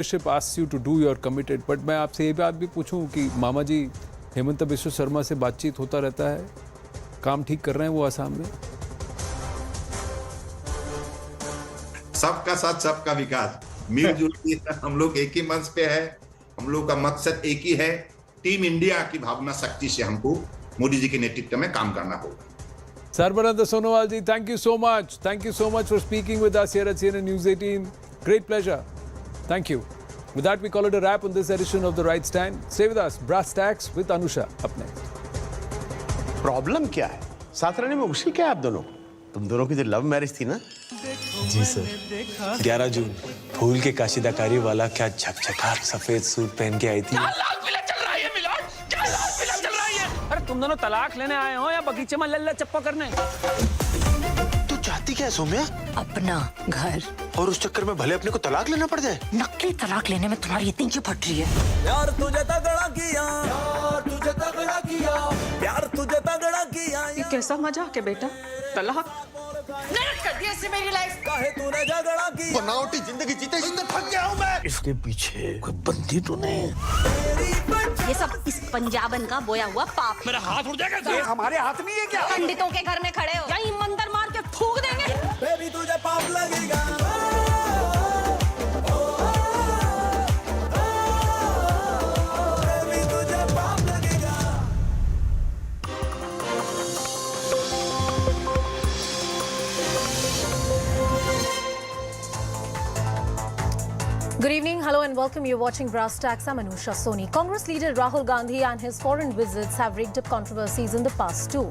asks you to do your committed, but मैं आपसे ये बात भी पूछूं कि मामा जी हेमंत बिश्व शर्मा से बातचीत होता रहता है, काम ठीक कर रहे हैं वो आसाम में? सबका साथ सबका विकास, मिलजुल के हम लोग एक ही मंच पे है, हम लोग का मकसद एक ही है, टीम इंडिया की भावना शक्ति से हमको मोदी जी के नेतृत्व में काम करना होगा। Sarbananda Sonowal ji, thank you so much. Thank you so much for speaking with us here at CNN News 18. Great pleasure. Thank you. With that, we call it a wrap on this edition of The Right Stand. Stay with us. Brass Tacks with Anusha up next. Problem क्या है? साथ रहने में मुश्किल क्या है आप दोनों? तुम दोनों की जो लव मैरिज थी ना? जी सर, 11 जून फूल के काशीदाकारी वाला क्या झकझकाट सफेद सूट पहन के आई थी। क्या लाल पीला चल रहा है मिलाड? क्या लाल पीला चल रहा है? अरे तुम दोनों तलाक लेने आए हो या बगीचे में लल्ला चप्पा करने? तू चाहती क्या है सौम्या? अपना घर। और उस चक्कर में भले अपने को तलाक लेना पड़ जाए। नकली तलाक लेने में तुम्हारी इतनी क्यों फट रही है? यार तुझे तगड़ा किया, यार तुझे तगड़ा किया, यार तुझे तगड़ा किया। ये कैसा मजाक है बेटा? तलाक नरक कर दिया इससे मेरी लाइफ। काहे तूने झगड़ा किया? बनावटी जिंदगी जीते जीते थक गया हूँ मैं। इसके पीछे कोई बंदी तो नहीं है? ये सब इस पंजाबन का बोया हुआ पाप। मेरा हाथ उड़ जाएगा। ये हमारे हाथ में है क्या? पंडितों के घर में खड़े हो यहीं मंदिर मार के फूंक देंगे। बेबी तुझे पाप लगेगा। बेबी तुझे पाप लगेगा। Good evening, hello and welcome. You're watching Brass Tacks. I'm Anusha Soni. Congress leader Rahul Gandhi and his foreign visits have rigged up controversies in the past too.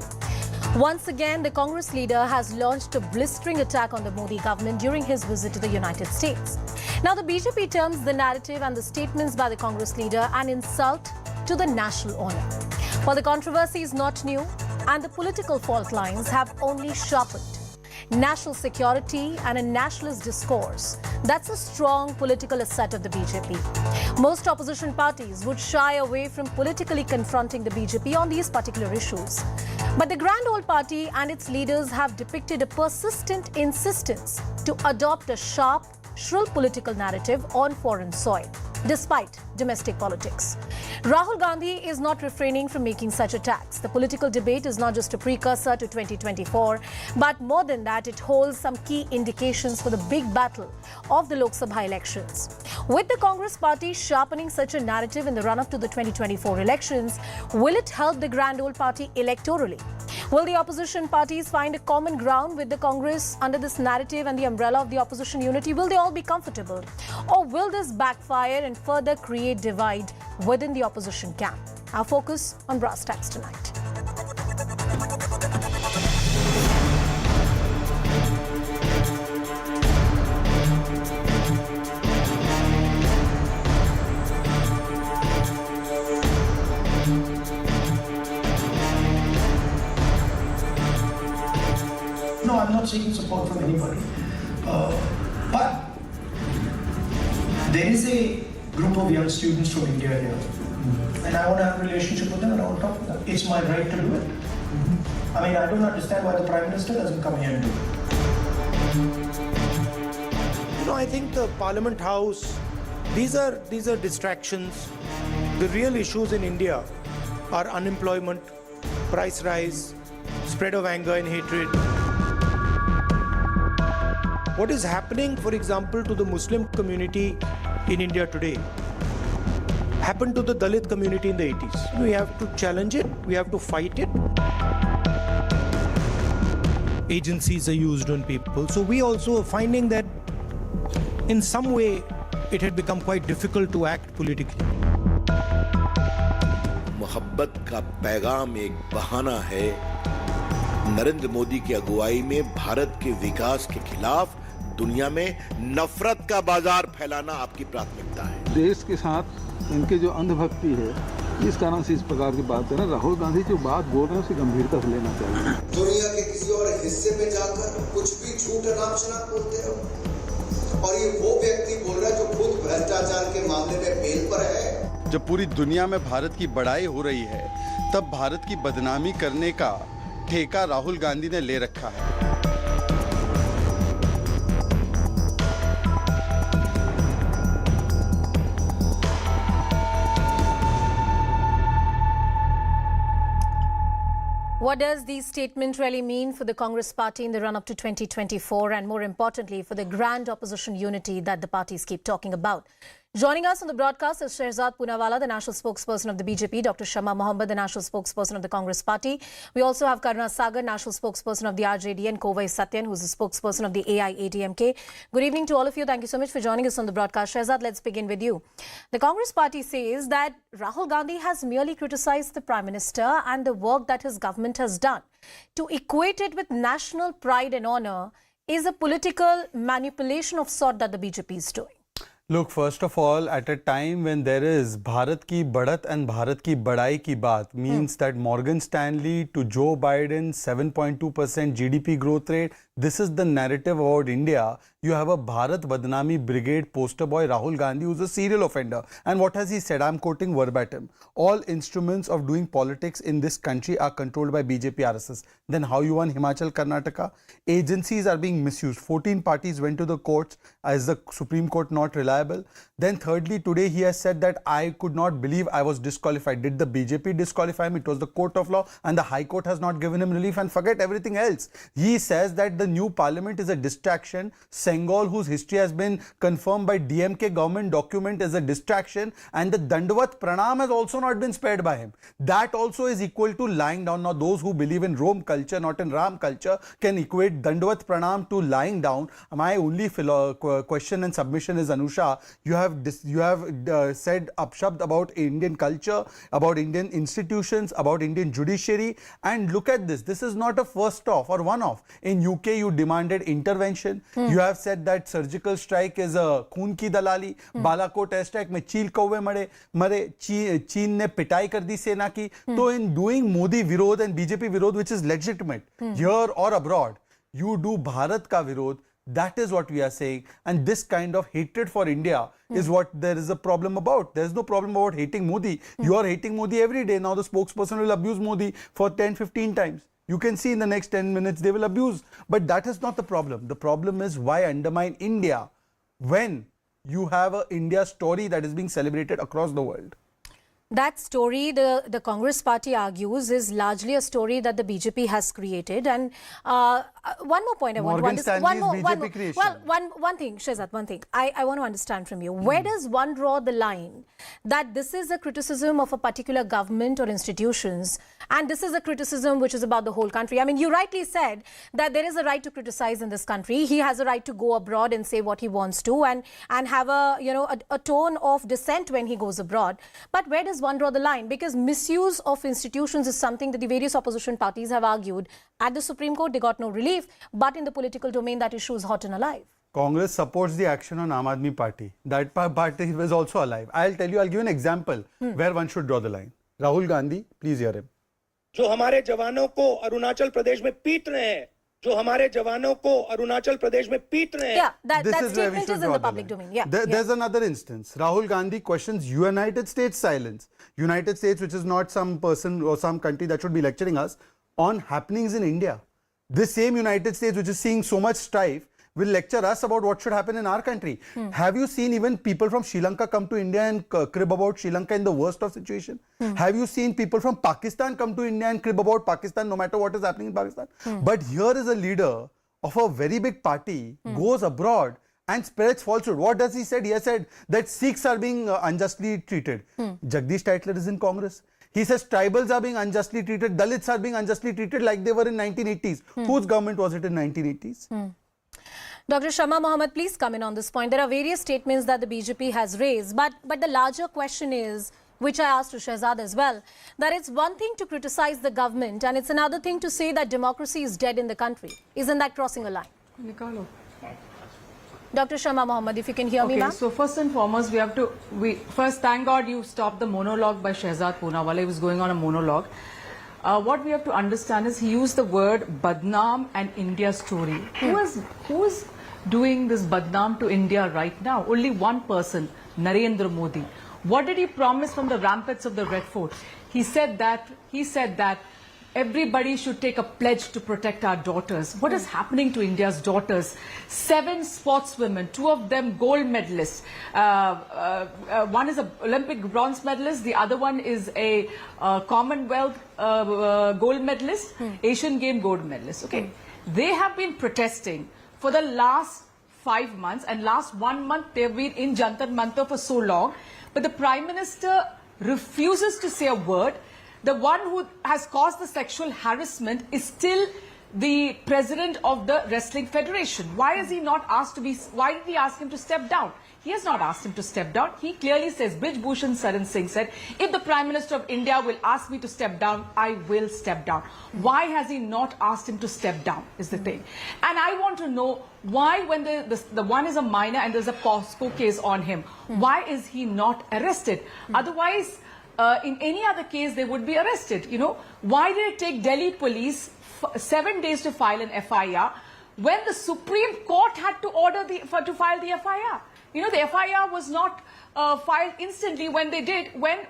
Once again, the Congress leader has launched a blistering attack on the Modi government during his visit to the United States. Now, the BJP terms the narrative and the statements by the Congress leader an insult to the national honor. While the controversy is not new and the political fault lines have only sharpened. National security and a nationalist discourse. That's a strong political asset of the BJP. Most opposition parties would shy away from politically confronting the BJP on these particular issues. But the Grand Old Party and its leaders have depicted a persistent insistence to adopt a sharp, shrill political narrative on foreign soil, despite domestic politics. Rahul Gandhi is not refraining from making such attacks. The political debate is not just a precursor to 2024, but more than that, it holds some key indications for the big battle of the Lok Sabha elections. With the Congress party sharpening such a narrative in the run-up to the 2024 elections, will it help the Grand Old Party electorally? Will the opposition parties find a common ground with the Congress under this narrative and the umbrella of the opposition unity? Will they all be comfortable? Or will this backfire and further create divide within the opposition camp? Our focus on Brass Tacks tonight. No, I'm not seeking support from anybody. But there is a group of young students from India here. And I want to have a relationship with them and I want to talk to them. It's my right to do it. I mean, I don't understand why the Prime Minister doesn't come here and do it. You know, I think the Parliament House, these are distractions. The real issues in India are unemployment, price rise, spread of anger and hatred. What is happening, for example, to the Muslim community in India today happened to the Dalit community in the 80s. We have to challenge it, we have to fight it. Agencies are used on people. So we also are finding that in some way it had become quite difficult to act politically. मोहब्बत का पैगाम एक बहाना है। नरेंद्र मोदी की अगुवाई में भारत के विकास के खिलाफ दुनिया में नफरत का बाजार फैलाना आपकी प्राथमिकता है। देश के साथ इनके जो अंधभक्ति है, इस कारण से इस प्रकार की बात है ना। राहुल गांधी जो बात बोल रहे हैं उसे गंभीरता से लेना चाहिए। दुनिया के किसी और हिस्से में जाकर कुछ भी झूठ नाम शनाम बोलते रहो, और ये वो व्यक्ति बोल रहा है जो खुद भ्रष्टाचार के मामले में बेल पर है। जब पूरी दुनिया में भारत की बड़ाई हो रही है, तब भारत की बदनामी करने का ठेका राहुल गांधी ने ले रखा है। What does the statement really mean for the Congress party in the run-up to 2024 and more importantly for the grand opposition unity that the parties keep talking about? Joining us on the broadcast is Shehzad Poonawalla, the national spokesperson of the BJP, Dr. Shama Mohammed, the national spokesperson of the Congress party. We also have Karna Sagar, national spokesperson of the RJD, and Kovai Satyan, who's the spokesperson of the AIADMK. Good evening to all of you. Thank you so much for joining us on the broadcast. Shehzad, let's begin with you. The Congress party says that Rahul Gandhi has merely criticized the Prime Minister and the work that his government has done. To equate it with national pride and honor is a political manipulation of sort that the BJP is doing. Look, first of all, at a time when there is Bharat ki badat and Bharat ki badai ki baat means that Morgan Stanley to Joe Biden 7.2% GDP growth rate, this is the narrative about India. You have a Bharat Badnami Brigade poster boy Rahul Gandhi, who's a serial offender. And what has he said? I'm quoting verbatim. All instruments of doing politics in this country are controlled by BJP RSS. Then how you won Himachal, Karnataka? Agencies are being misused. 14 parties went to the courts. Is the Supreme Court not reliable? Then thirdly, today he has said that I could not believe I was disqualified. Did the BJP disqualify him? It was the court of law and the High Court has not given him relief, and forget everything else. He says that the new parliament is a distraction. Sengal, whose history has been confirmed by DMK government document, is a distraction, and the Dandavat Pranam has also not been spared by him. That also is equal to lying down. Now those who believe in Rome culture, not in Ram culture, can equate Dandavat Pranam to lying down. My only question and submission is, Anusha, you have said upshabd about Indian culture, about Indian institutions, about Indian judiciary, and look at this. This is not a first off or one off. In UK you demanded intervention. You have said that surgical strike is a खून की दलाली. Balakot airstrike में चील कौवे मरे, चीन ने पिटाई कर दी सेना की. So in doing Modi विरोध and BJP विरोध, which is legitimate here or abroad, you do Bharat ka विरोध. That is what we are saying, and this kind of hatred for India is what there is a problem about. There is no problem about hating Modi. You are hating Modi every day. Now the spokesperson will abuse Modi for 10-15 times. You can see in the next 10 minutes they will abuse. But that is not the problem. The problem is why undermine India when you have an India story that is being celebrated across the world. That story, the Congress party argues, is largely a story that the BJP has created. And one more point I want to understand. One thing, Shehzad, one thing I want to understand from you. Where does one draw the line that this is a criticism of a particular government or institutions, and this is a criticism which is about the whole country? I mean, you rightly said that there is a right to criticize in this country. He has a right to go abroad and say what he wants to, and have a tone of dissent when he goes abroad. But where does one draw the line? Because misuse of institutions is something that the various opposition parties have argued. At the Supreme Court, they got no relief, but in the political domain, that issue is hot and alive. Congress supports the action on Aam Aadmi Party. That party was also alive. I'll tell you, I'll give you an example where one should draw the line. Rahul Gandhi, please hear him. जो हमारे जवानों को अरुणाचल प्रदेश में पीट रहे हैं, जो हमारे जवानों को अरुणाचल प्रदेश में पीट रहे हैं. Yeah, that statement is in the public domain. Yeah. There's another instance. Rahul Gandhi questions United States silence. United States, which is not some person or some country that should be lecturing us on happenings in India. This same United States, which is seeing so much strife, will lecture us about what should happen in our country. Have you seen even people from Sri Lanka come to India and crib about Sri Lanka in the worst of situation? Have you seen people from Pakistan come to India and crib about Pakistan no matter what is happening in Pakistan? But here is a leader of a very big party, goes abroad and spreads falsehood. What does he said? He has said that Sikhs are being unjustly treated. Jagdish Tytler is in Congress. He says tribals are being unjustly treated, Dalits are being unjustly treated like they were in 1980s. Whose government was it in 1980s? Dr. Shama Mohammed, please come in on this point. There are various statements that the BJP has raised, but the larger question is, which I asked to Shehzad as well, that it's one thing to criticize the government and it's another thing to say that democracy is dead in the country. Isn't that crossing a line? Nikalo. Dr. Shama Mohammed, if you can hear me, ma'am. So first and foremost, first thank God you stopped the monologue by Shehzad Poonawalla. He was going on a monologue. What we have to understand is he used the word Badnaam and India story. Who is doing this Badnaam to India right now? Only one person, Narendra Modi. What did he promise from the ramparts of the Red Fort? He said that everybody should take a pledge to protect our daughters. What is happening to India's daughters? 7 sportswomen, 2 of them gold medalists. One is an Olympic bronze medalist, the other one is a Commonwealth gold medalist, Asian Game gold medalist. Okay, they have been protesting for the last 5 months, and last 1 month they've been in Jantar Mantar for so long, but the Prime Minister refuses to say a word. The one who has caused the sexual harassment is still the president of the Wrestling Federation. Why is he not asked to be, why did he ask him to step down? He has not asked him to step down. He clearly says, Brij Bhushan Saran Singh said, if the Prime Minister of India will ask me to step down, I will step down. Why has he not asked him to step down is the thing. And I want to know why, when the one is a minor and there's a POSCO case on him, why is he not arrested? Otherwise, in any other case, they would be arrested. You know, why did it take Delhi police 7 days to file an FIR when the Supreme Court had to order to file the FIR? You know, the FIR was not filed instantly. When they did, when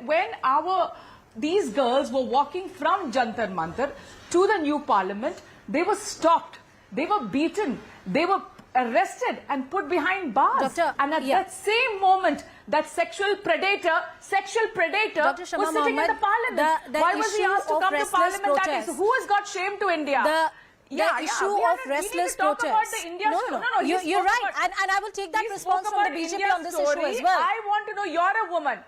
these girls were walking from Jantar Mantar to the new parliament, they were stopped, they were beaten, they were arrested and put behind bars. Doctor, and at that same moment, that sexual predator was sitting in the parliament. Why was he asked to come to parliament? That is, who has got shame to India? The issue of restless protests. No, you're right. And I will take that response from the BJP on this issue as well. I want to know, you're a woman.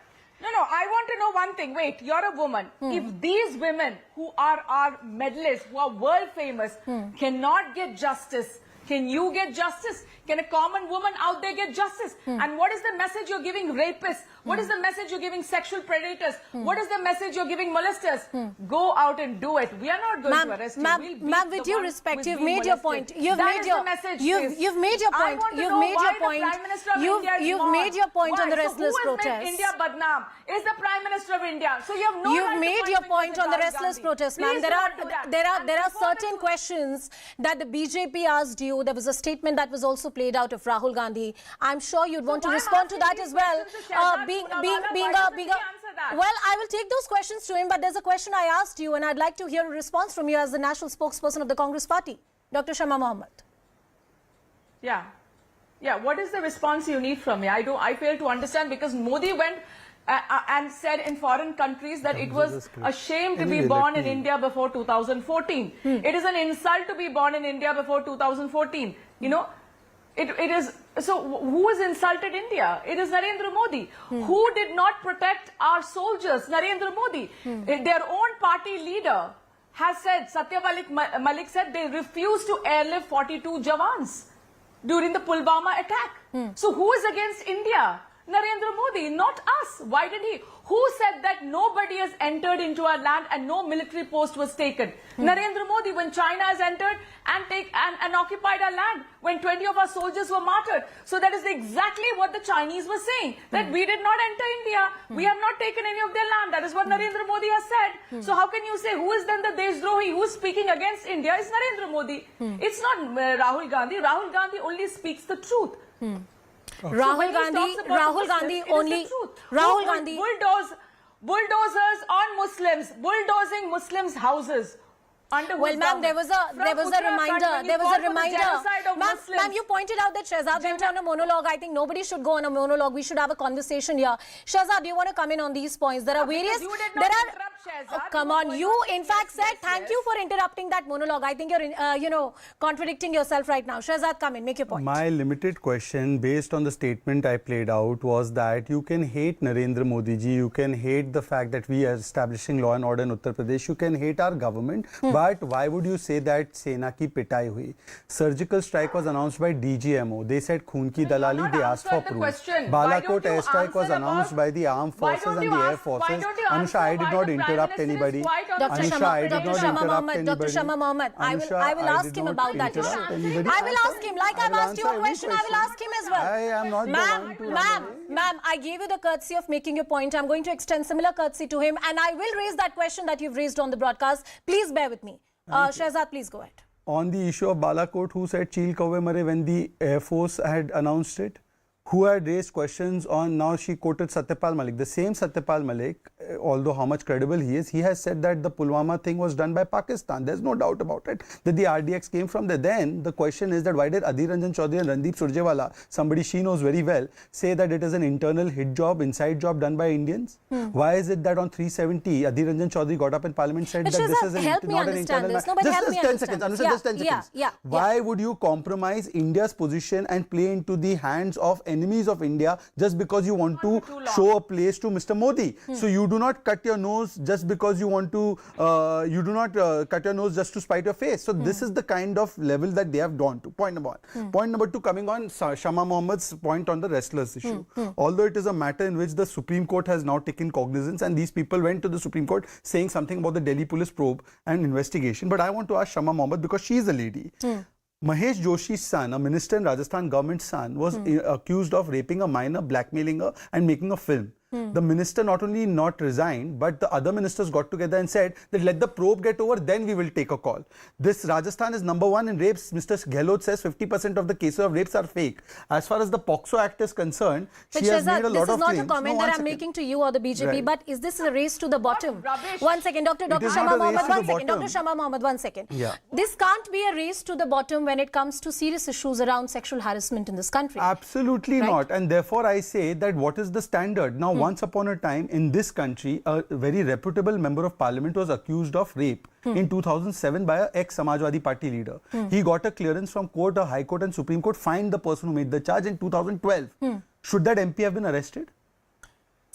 No, I want to know one thing. Wait, you're a woman. If these women who are our medalists, who are world famous, cannot get justice, can you get justice? Can a common woman out there get justice? And what is the message you're giving rapists? What is the message you're giving sexual predators? What is the message you're giving molesters? Go out and do it. We are not going to arrest you. Ma'am, with due respect, you've made your point. You've made your point. You've made your point on the restless protests. Who has made India badnaam? Is the Prime Minister of India. So you have no You've made your point on the restless protests, ma'am. There are certain questions that the BJP asked you. There was a statement that was also played out of Rahul Gandhi. I'm sure you'd want to respond to that as well. Well, I will take those questions to him, but there's a question I asked you, and I'd like to hear a response from you as the national spokesperson of the Congress party, Dr. Shama Mohammed. Yeah. What is the response you need from me? I fail to understand, because Modi went and said in foreign countries that it was a shame to be born in India before 2014. It is an insult to be born in India before 2014. You know, it is. So who has insulted India? It is Narendra Modi. Who did not protect our soldiers? Narendra Modi. Their own party leader has said, Malik said, they refused to airlift 42 Jawans during the Pulwama attack. So who is against India? Narendra Modi, not us. Why did he? Who said that nobody has entered into our land and no military post was taken? Narendra Modi, when China has entered and occupied our land, when 20 of our soldiers were martyred. So that is exactly what the Chinese were saying, that we did not enter India. We have not taken any of their land. That is what Narendra Modi has said. So how can you say, who is then the Deshdrohi? Who is speaking against India? Is Narendra Modi. It's not Rahul Gandhi. Rahul Gandhi only speaks the truth. Rahul Gandhi bulldozers on Muslims, bulldozing Muslims' houses. Well, ma'am, there was a reminder. Ma'am, you pointed out that Shehzad went on a monologue. I think nobody should go on a monologue. We should have a conversation here. Shehzad, do you want to come in on these points? There are various. Come on, you in fact said thank you for interrupting that monologue. I think you're contradicting yourself right now. Shehzad, come in, make your point. My limited question, based on the statement I played out, was that you can hate Narendra Modi ji, you can hate the fact that we are establishing law and order in Uttar Pradesh, you can hate our government. But why would you say that Sena ki pitai hui? Surgical strike was announced by DGMO. They said Khoon ki dalali, they asked for proof. Balakot airstrike was announced by the armed forces and the air forces. Anusha, I did not interrupt anybody. Dr. Shama Mohammed, I will ask him about that issue. I will ask him, like I've asked you a question, I will ask him as well. I am not Ma'am, I gave you the courtesy of making your point. I'm going to extend similar courtesy to him, and I will raise that question that you've raised on the broadcast. Please bear with me. Shehzad, please go ahead. On the issue of Balakot, who said Chil Kauve Mare when the Air Force had announced it? Who had raised questions on, now she quoted Satyapal Malik. The same Satyapal Malik although how much credible he is, he has said that the Pulwama thing was done by Pakistan. There's no doubt about it that the RDX came from there. Then the question is that why did Adhir Ranjan Chaudhary and Randeep Surjewala, somebody she knows very well, say that it is an internal hit job, inside job done by Indians? Why is it that on 370, Adhir Ranjan Chaudhary got up in Parliament and said that this is not an internal this. No, but help me 10 seconds. Anusha, just 10 seconds. Why would you compromise India's position and play into the hands of enemies of India just because you want to show a place to Mr. Modi? So you do not cut your nose just because you want to, you do not cut your nose just to spite your face. So this is the kind of level that they have gone to. Point number one. Point number two, coming on Shama Mohammad's point on the wrestlers issue. Although it is a matter in which the Supreme Court has now taken cognizance and these people went to the Supreme Court saying something about the Delhi police probe and investigation. But I want to ask Shama Mohammed because she is a lady. Mahesh Joshi's son, a minister in Rajasthan government's son, was accused of raping a minor, blackmailing her and making a film. The minister not only not resigned, but the other ministers got together and said that let the probe get over, then we will take a call. This Rajasthan is #1 in rapes. Mr. Gehlot says 50% of the cases of rapes are fake. As far as the POXO Act is concerned, she has made a lot of claims. This is not a comment that I'm making to you or the BJP, but is this a race to the bottom? One second, Dr. Shama Mohammed, 1 second. Dr. Shama Mohammed, 1 second. This can't be a race to the bottom when it comes to serious issues around sexual harassment in this country. Absolutely not. And therefore I say that what is the standard? Now, once upon a time in this country, a very reputable member of parliament was accused of rape in 2007 by an ex-Samajwadi Party leader. He got a clearance from court, a high court and Supreme Court fined the person who made the charge in 2012. Should that MP have been arrested?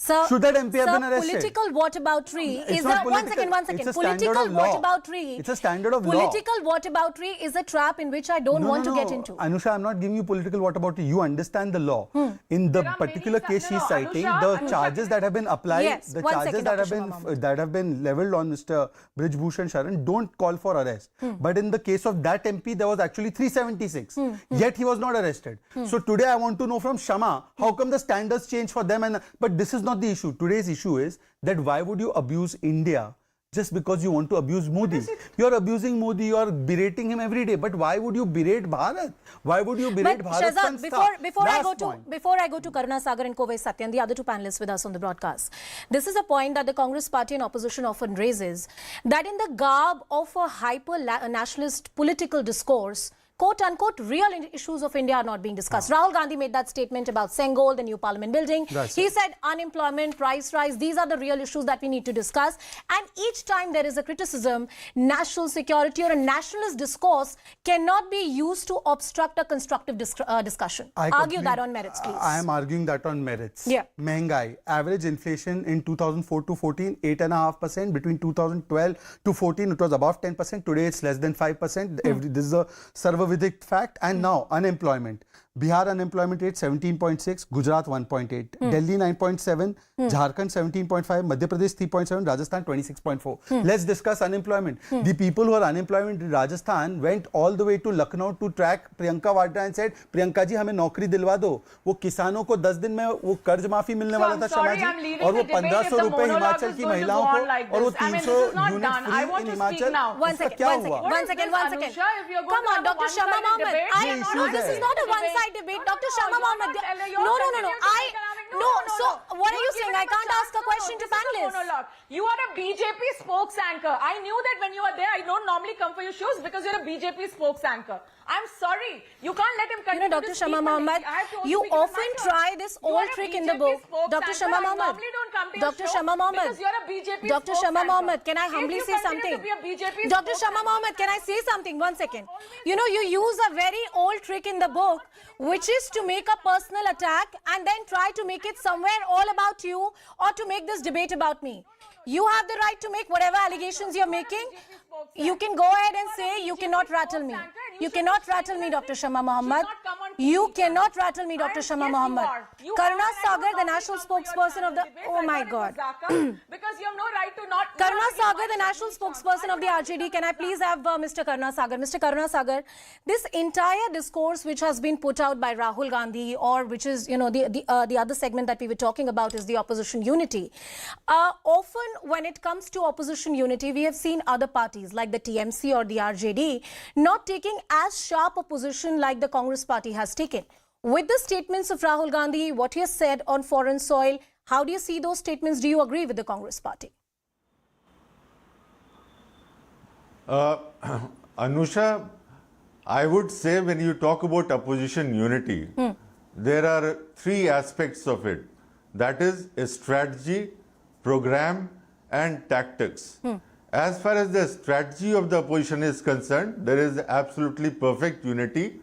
Should that MP have been arrested? Political whataboutery is a one second. Political whataboutery. It's a standard of law. Political whataboutery is a trap in which I don't want to get into. Anusha, I'm not giving you political whataboutery. You understand the law. In the particular case she's citing, the charges that have been applied, the charges that have been leveled on Mr. Brij Bhushan Sharan don't call for arrest. But in the case of that MP, there was actually 376. Yet he was not arrested. So today I want to know from Shama, how come the standards change for them? But this is not the issue. Today's issue is that why would you abuse India just because you want to abuse Modi? You're abusing Modi, you're berating him every day. But why would you berate Bharat? Why would you berate Bharat? Shehzad, before I go to Karuna Sagar and Kovai Satyan, the other two panelists with us on the broadcast, this is a point that the Congress party and opposition often raises, that in the garb of a hyper-nationalist political discourse, quote-unquote, real issues of India are not being discussed. Rahul Gandhi made that statement about Sengol, the new parliament building. He said unemployment, price rise, these are the real issues that we need to discuss. And each time there is a criticism, national security or a nationalist discourse cannot be used to obstruct a constructive discussion. Argue that on merits, please. I am arguing that on merits. Mehengai, average inflation in 2004 to 14, 8.5%. Between 2012 to 14, it was above 10%. Today, it's less than 5%. This is a Sarvavidik fact. And now, unemployment. Bihar unemployment rate 17.6, Gujarat 1.8, Delhi 9.7, Jharkhand 17.5, Madhya Pradesh 3.7, Rajasthan 26.4. Let's discuss unemployment. The people who are unemployed in Rajasthan went all the way to Lucknow to track Priyanka Vadra and said, Priyanka ji, हमें नौकरी दिलवा दो. वो किसानों को 10 दिन में वो कर्ज माफी मिलने वाला था शर्मा जी, और वो 1500 रुपए हिमाचल की महिलाओं को और वो 300 यूनिट फ्री इन हिमाचल. उसका क्या हुआ? One second. Come on, Dr. Shama Mohammed. This is not a one-side debate. Dr. Shama Mohammed. No. So what are you saying? I can't ask a question to panelists. You are a BJP spokes anchor. I knew that when you were there. I don't normally come for your shows because you're a BJP spokes anchor. I'm sorry. You can't let him continue. Dr. Shama Mohammed, you often try this old trick in the book. Dr. Shama Mohammed. Dr. Shama Mohammed. Because you're a BJP Dr. Shama Mohammed, can I humbly say something? Dr. Shama Mohammed, can I say something? 1 second. You use a very old trick in the book, which is to make a personal attack and then try to make it somewhere all about you or to make this debate about me. You have the right to make whatever allegations you're making. You can go ahead and say, you cannot rattle me. You cannot rattle me, Dr. Shama Mohammed. You cannot rattle me, Dr. Shama Mohammed. Karuna Sagar, the national spokesperson of the... Oh my God. Because you have no right to not... Karuna Sagar, the national spokesperson of the RJD. Can I please have Mr. Karuna Sagar? Mr. Karuna Sagar, this entire discourse which has been put out by Rahul Gandhi, or which is, the other segment that we were talking about is the opposition unity. Often when it comes to opposition unity, we have seen other parties like the TMC or the RJD not taking as sharp a position like the Congress party has taken. With the statements of Rahul Gandhi, what he has said on foreign soil, How do you see those statements? Do you agree with the Congress party? Anusha, I would say when you talk about opposition unity, there are three aspects of it. That is a strategy, program, and tactics. As far as the strategy of the opposition is concerned, there is absolutely perfect unity,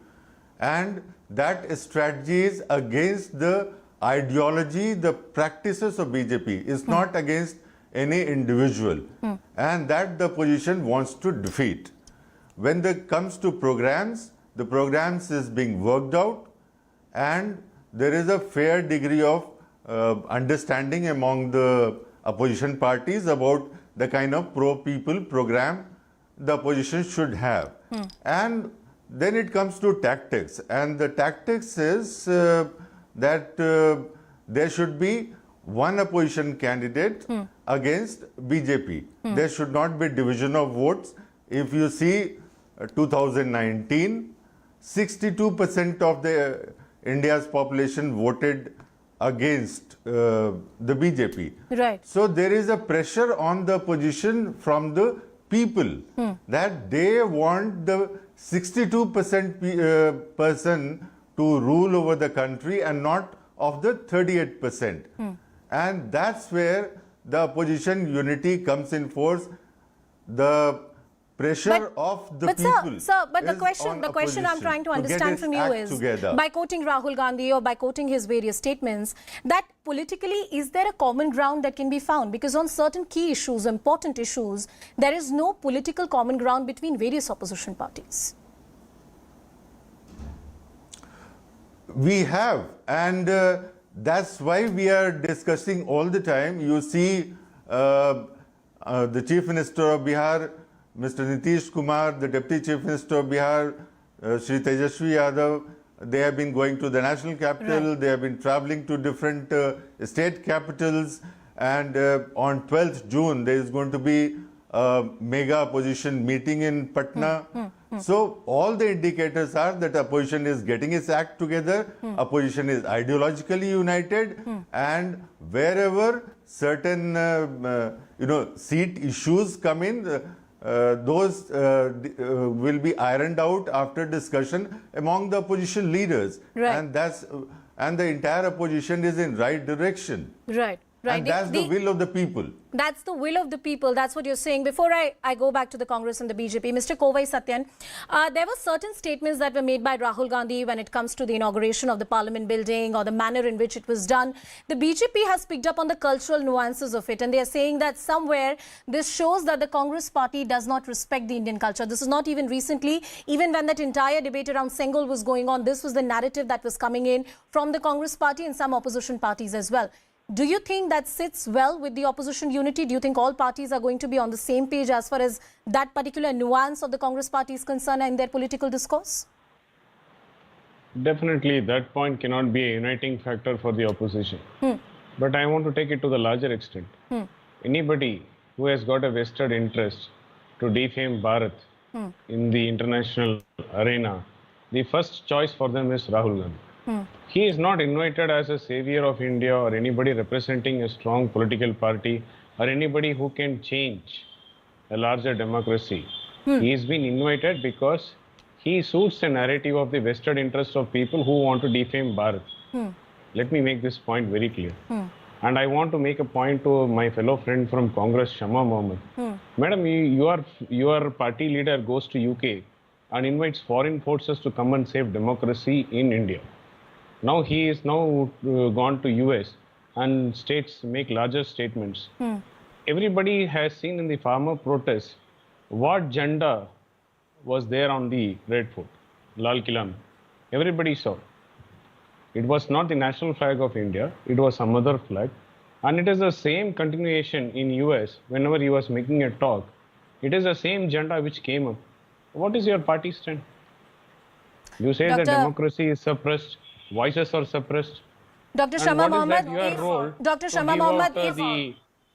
and that strategy is against the ideology, the practices of BJP. It's not against any individual, and that the opposition wants to defeat. When it comes to programs, the programs is being worked out, and there is a fair degree of understanding among the opposition parties about the kind of pro-people program the opposition should have. And then it comes to tactics, and the tactics is that there should be one opposition candidate against BJP. There should not be division of votes. If you see 2019, 62% of the India's population voted against the BJP. Right. So there is a pressure on the opposition from the people that they want the 62% person to rule over the country and not of the 38%. And that's where the opposition unity comes in force. The pressure of the people. Sir, but the is question on I'm trying to opposition understand get from its you act is, together. by quoting Rahul Gandhi or by quoting his various statements, that politically, is there a common ground that can be found? Because on certain key issues, important issues, there is no political common ground between various opposition parties. We have, and that's why we are discussing all the time. You see the Chief Minister of Bihar, Mr. Nitish Kumar, the Deputy Chief Minister of Bihar, Shri Tejasvi Yadav, they have been going to the national capital, they have been traveling to different state capitals, and on 12th June there is going to be a mega opposition meeting in Patna. So all the indicators are that opposition is getting its act together, opposition is ideologically united, and wherever certain seat issues come in, those will be ironed out after discussion among the opposition leaders, and the entire opposition is in right direction. Right. And that's the will of the people. That's the will of the people. That's what you're saying. Before I go back to the Congress and the BJP, Mr. Kovai Satyan, there were certain statements that were made by Rahul Gandhi when it comes to the inauguration of the Parliament building or the manner in which it was done. The BJP has picked up on the cultural nuances of it, and they are saying that somewhere this shows that the Congress party does not respect the Indian culture. This is not even recently. Even when that entire debate around Sengol was going on, this was the narrative that was coming in from the Congress party and some opposition parties as well. Do you think that sits well with the opposition unity? Do you think all parties are going to be on the same page as far as that particular nuance of the Congress party is concerned in their political discourse? Definitely, that point cannot be a uniting factor for the opposition. But I want to take it to the larger extent. Anybody who has got a vested interest to defame Bharat in the international arena, the first choice for them is Rahul Gandhi. He is not invited as a savior of India or anybody representing a strong political party or anybody who can change a larger democracy. He has been invited because he suits the narrative of the vested interest of people who want to defame Bharat. Let me make this point very clear. And I want to make a point to my fellow friend from Congress, Shama Mohammed. Madam, your party leader goes to UK and invites foreign forces to come and save democracy in India. Now he is gone to US and make larger statements. Everybody has seen in the farmer protests what agenda was there on the Red Fort, Lal Killa. Everybody saw. It was not the national flag of India, it was some other flag. And it is the same continuation in US whenever he was making a talk. It is the same agenda which came up. What is your party stand? You say that democracy is suppressed. Voices are suppressed. Dr. Shama Mohammed,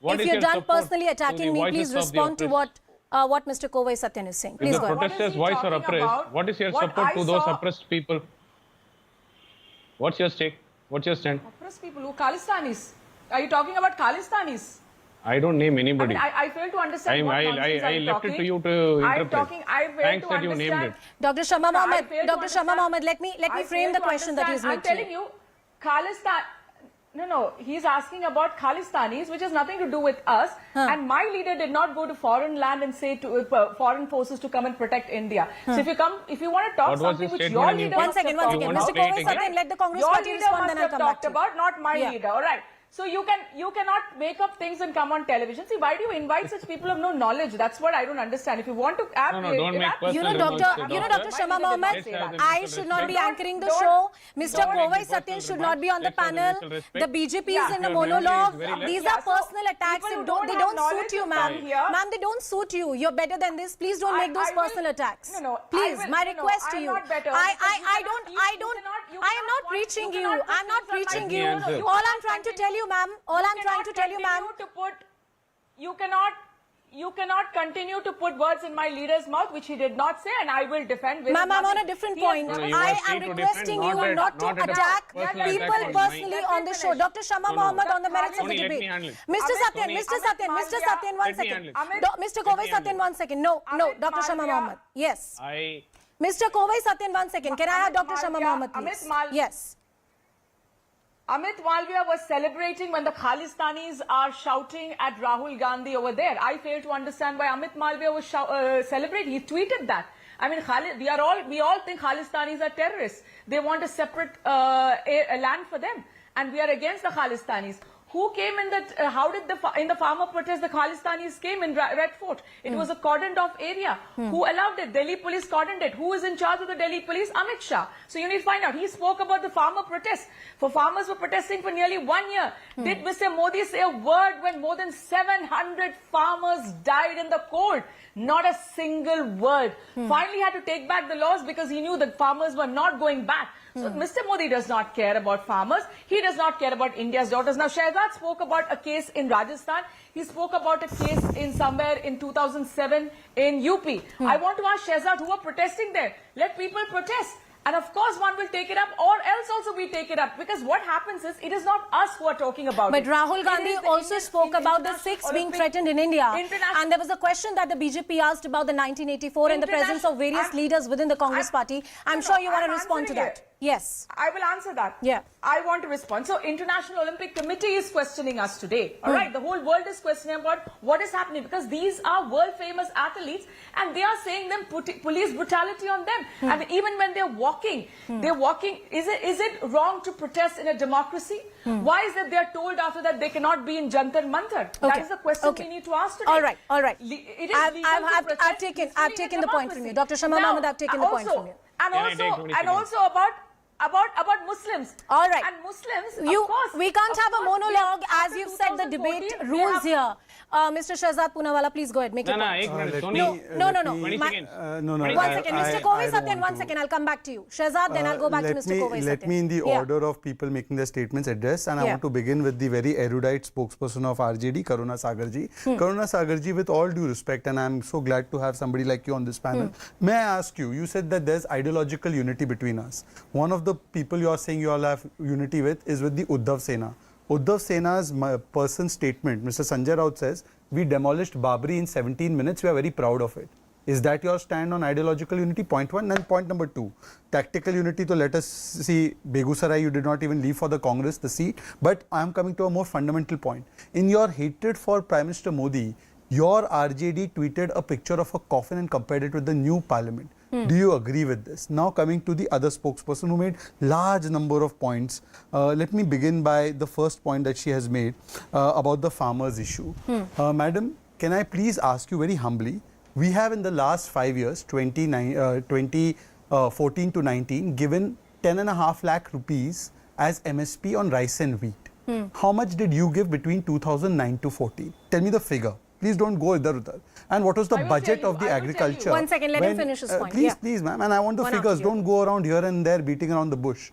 if you're done personally attacking me, please respond to what Mr. Kovai Satyan is saying. Please go ahead. If the protesters' voice are oppressed, what is your support to those oppressed people? What's your stake? What's your stand? Oppressed people who Khalistanis. Are you talking about Khalistanis? I don't name anybody. I fail to understand what nonsense I left it to you to interpret. Thanks that you named it. Dr. Shama Mohammed, Dr. Shama Mohammed, let me frame the question that he's made I'm telling you, Khalistan. No, he's asking about Khalistanis, which has nothing to do with us. And my leader did not go to foreign land and say to foreign forces to come and protect India. So if you want to talk something which your leader one second, Mr. Kovai Satyan, let the Congress party respond, then I'll come back to you. About, not my leader. All right. So you cannot make up things and come on television. See, why do you invite such people of no knowledge? That's what I don't understand. If you want to don't make personal Dr. Shama Mohammed, I should not be anchoring the show. Mr. Kovai Satyan should not be on the panel. The BJP is in a monologue. These are personal attacks. They don't suit you, ma'am. Ma'am, they don't suit you. You're better than this. Please don't make those personal attacks. Please, my request to you. I am not preaching you. I'm not preaching you. All I'm trying to tell you, ma'am. All I'm trying to tell you, ma'am. You cannot continue to put words in my leader's mouth, which he did not say, and I will defend. Ma'am, I'm on a different point. I am requesting you not to attack people personally on the show. Dr. Shama Mohammed on the merits of the debate. Mr. Satyan, 1 second. Mr. Kovai Satyan, 1 second. No, Dr. Shama Mohammed. Yes. Mr. Kovai Satyan, 1 second. Can I have Dr. Shama Mohammed, please? Yes. Amit Malviya was celebrating when the Khalistanis are shouting at Rahul Gandhi over there. I fail to understand why Amit Malviya was celebrating. He tweeted that. I mean, we all think Khalistanis are terrorists. They want a separate land for them. And we are against the Khalistanis. Who came in that? In the farmer protest, the Khalistanis came in Red Fort. It was a cordoned off area. Who allowed it? Delhi police cordoned it. Who is in charge of the Delhi police? Amit Shah. So you need to find out. He spoke about the farmer protest. Farmers were protesting for nearly 1 year. Did Mr. Modi say a word when more than 700 farmers died in the cold? Not a single word. Finally had to take back the laws because he knew that farmers were not going back. So Mr. Modi does not care about farmers. He does not care about India's daughters. Now, Shehzad spoke about a case in Rajasthan. He spoke about a case in somewhere in 2007 in UP. I want to ask Shehzad, who are protesting there? Let people protest. And of course, one will take it up, or else also we take it up. Because what happens is, it is not us who are talking about it. But Rahul Gandhi also spoke about the Sikhs being threatened in India. And there was a question that the BJP asked about the 1984 and the presence of various leaders within the Congress party. I'm sure you want to respond to that. Yes. I will answer that. Yeah. I want to respond. So, International Olympic Committee is questioning us today. All right. The whole world is questioning about what is happening, because these are world famous athletes and they are saying them police brutality on them. And even when they're walking, is it wrong to protest in a democracy? Why is it they're told after that they cannot be in Jantar Mantar? That is the question we need to ask today. All right. I've taken the point from you. Dr. Shama Mohammed, I've taken the point from you. And also about Muslims. All right. And Muslims, we can't have a monologue, as you've said, the debate rules here. Mr. Shehzad Poonawala, please go ahead. Make your point. No. One second. Mr. Kovai Satyan, 1 second. I'll come back to you. Shehzad, then I'll go back to Mr. Kovai Satyan. Let me, in the order of people making their statements, address. And I want to begin with the very erudite spokesperson of RJD, Karuna Sagarji. Karuna Sagarji, with all due respect, and I'm so glad to have somebody like you on this panel. May I ask you, you said that there's ideological unity between us. One of the people you are saying you all have unity with is with the Uddhav Sena. Uddhav Sena's person statement, Mr. Sanjay Raut says, we demolished Babri in 17 minutes. We are very proud of it. Is that your stand on ideological unity? Point one. And point number two, tactical unity. So let us see, Begusarai, you did not even leave for the Congress, the seat. But I am coming to a more fundamental point. In your hatred for Prime Minister Modi, your RJD tweeted a picture of a coffin and compared it with the new parliament. Do you agree with this? Now coming to the other spokesperson who made large number of points. Let me begin by the first point that she has made about the farmers issue. Madam, can I please ask you very humbly, we have in the last 5 years, 2014 to 19, given 10.5 lakh rupees as MSP on rice and wheat. How much did you give between 2009 to 14? Tell me the figure. Please don't go idhar-udhar. And what was the budget of the agriculture? 1 second, let him finish his point. Please, ma'am. And I want the figures. Don't go around here and there beating around the bush.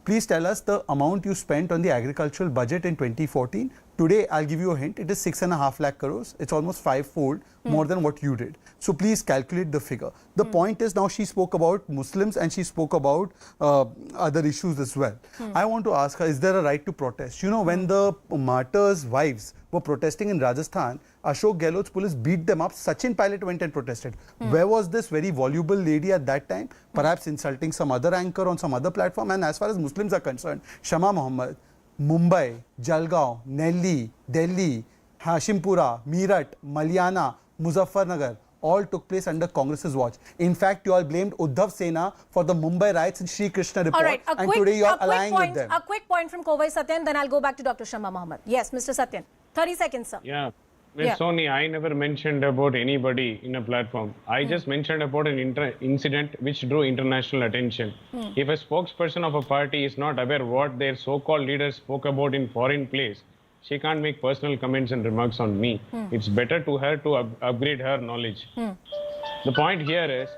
Please tell us the amount you spent on the agricultural budget in 2014, Today, I'll give you a hint. It is 6.5 lakh crores. It's almost 5-fold more than what you did. So please calculate the figure. The point is, now she spoke about Muslims and she spoke about other issues as well. I want to ask her, is there a right to protest? You know, when the martyrs' wives were protesting in Rajasthan, Ashok Gehlot's police beat them up. Sachin Pilot went and protested. Where was this very voluble lady at that time? Perhaps insulting some other anchor on some other platform. And as far as Muslims are concerned, Shama Mohammed, Mumbai, Jalgaon, Nelli, Delhi, Hashimpura, Meerut, Malyana, Muzaffarnagar all took place under Congress's watch. In fact, you all blamed Uddhav Sena for the Mumbai riots in Sri Krishna report. All right, and today you are allying with them. A quick point from Kovai Satyan, then I'll go back to Dr. Shama Mohammed. Yes, Mr. Satyan. 30 seconds, sir. Yeah. Ms. Soni, I never mentioned about anybody in a platform. I just mentioned about an incident which drew international attention. If a spokesperson of a party is not aware what their so-called leaders spoke about in foreign place, she can't make personal comments and remarks on me. It's better to her to upgrade her knowledge. The point here is,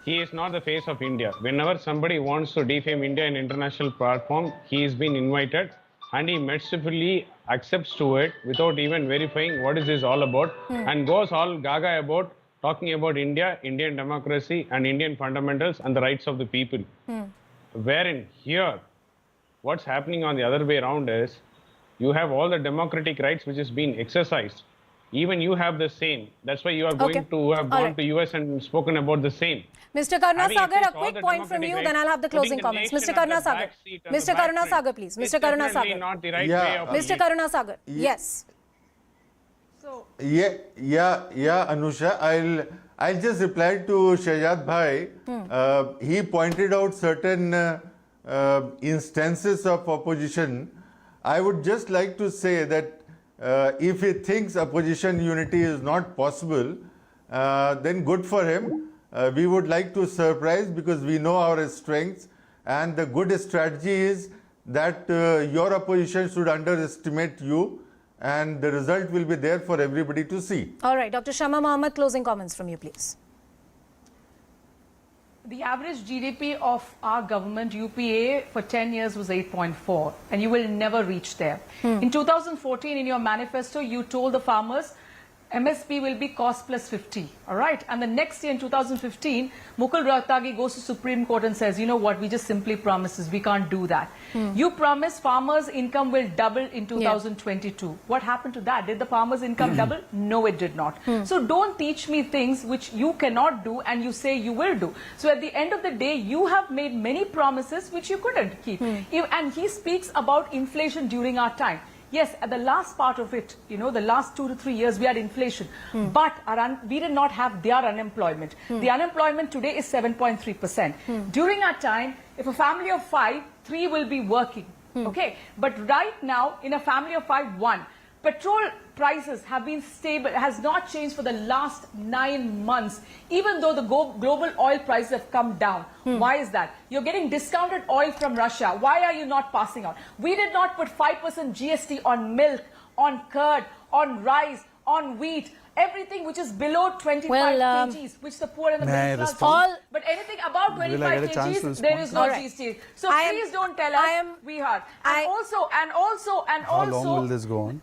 he is not the face of India. Whenever somebody wants to defame India in international platform, he is being invited and he mercifully accepts to it without even verifying what is this all about and goes all gaga about talking about India, Indian democracy and Indian fundamentals and the rights of the people. Wherein here, what's happening on the other way around is, you have all the democratic rights which is being exercised. Even you have the same. That's why you are going to have gone to US and spoken about the same. Mr. Karunasagar, a quick point from you, then I'll have the closing comments. Mr. Karunasagar. Mr. Karunasagar, please. Mr. Karunasagar. Not the right way of Mr. Karunasagar. Yes. So yeah, Anusha, I'll just reply to Shehzad Bhai. He pointed out certain instances of opposition. I would just like to say that if he thinks opposition unity is not possible, then good for him. We would like to surprise because we know our strengths, and the good strategy is that your opposition should underestimate you, and the result will be there for everybody to see. All right, Dr. Shama Mohammed, closing comments from you, please. The average GDP of our government, UPA, for 10 years was 8.4, and you will never reach there. In 2014, in your manifesto, you told the farmers MSP will be cost plus 50, all right? And the next year in 2015, Mukul Rohtagi goes to Supreme Court and says, you know what, we just simply promises, we can't do that. You promised farmers' income will double in 2022. What happened to that? Did the farmers' income double? No, it did not. So don't teach me things which you cannot do and you say you will do. So at the end of the day, you have made many promises which you couldn't keep. And he speaks about inflation during our time. Yes, at the last part of it, you know, the last 2 to 3 years, we had inflation. But we did not have their unemployment. The unemployment today is 7.3%. During our time, if a family of 5, 3 will be working. Okay? But right now, in a family of 5, 1. Petrol prices have been stable, has not changed for the last 9 months, even though the global oil prices have come down. Why is that? You're getting discounted oil from Russia. Why are you not passing on? We did not put 5% GST on milk, on curd, on rice, on wheat, everything which is below 25 kgs, which the poor and the middle class. But anything above 25 kgs, there is no GST. So please don't tell us we are. And also. How long will this go on?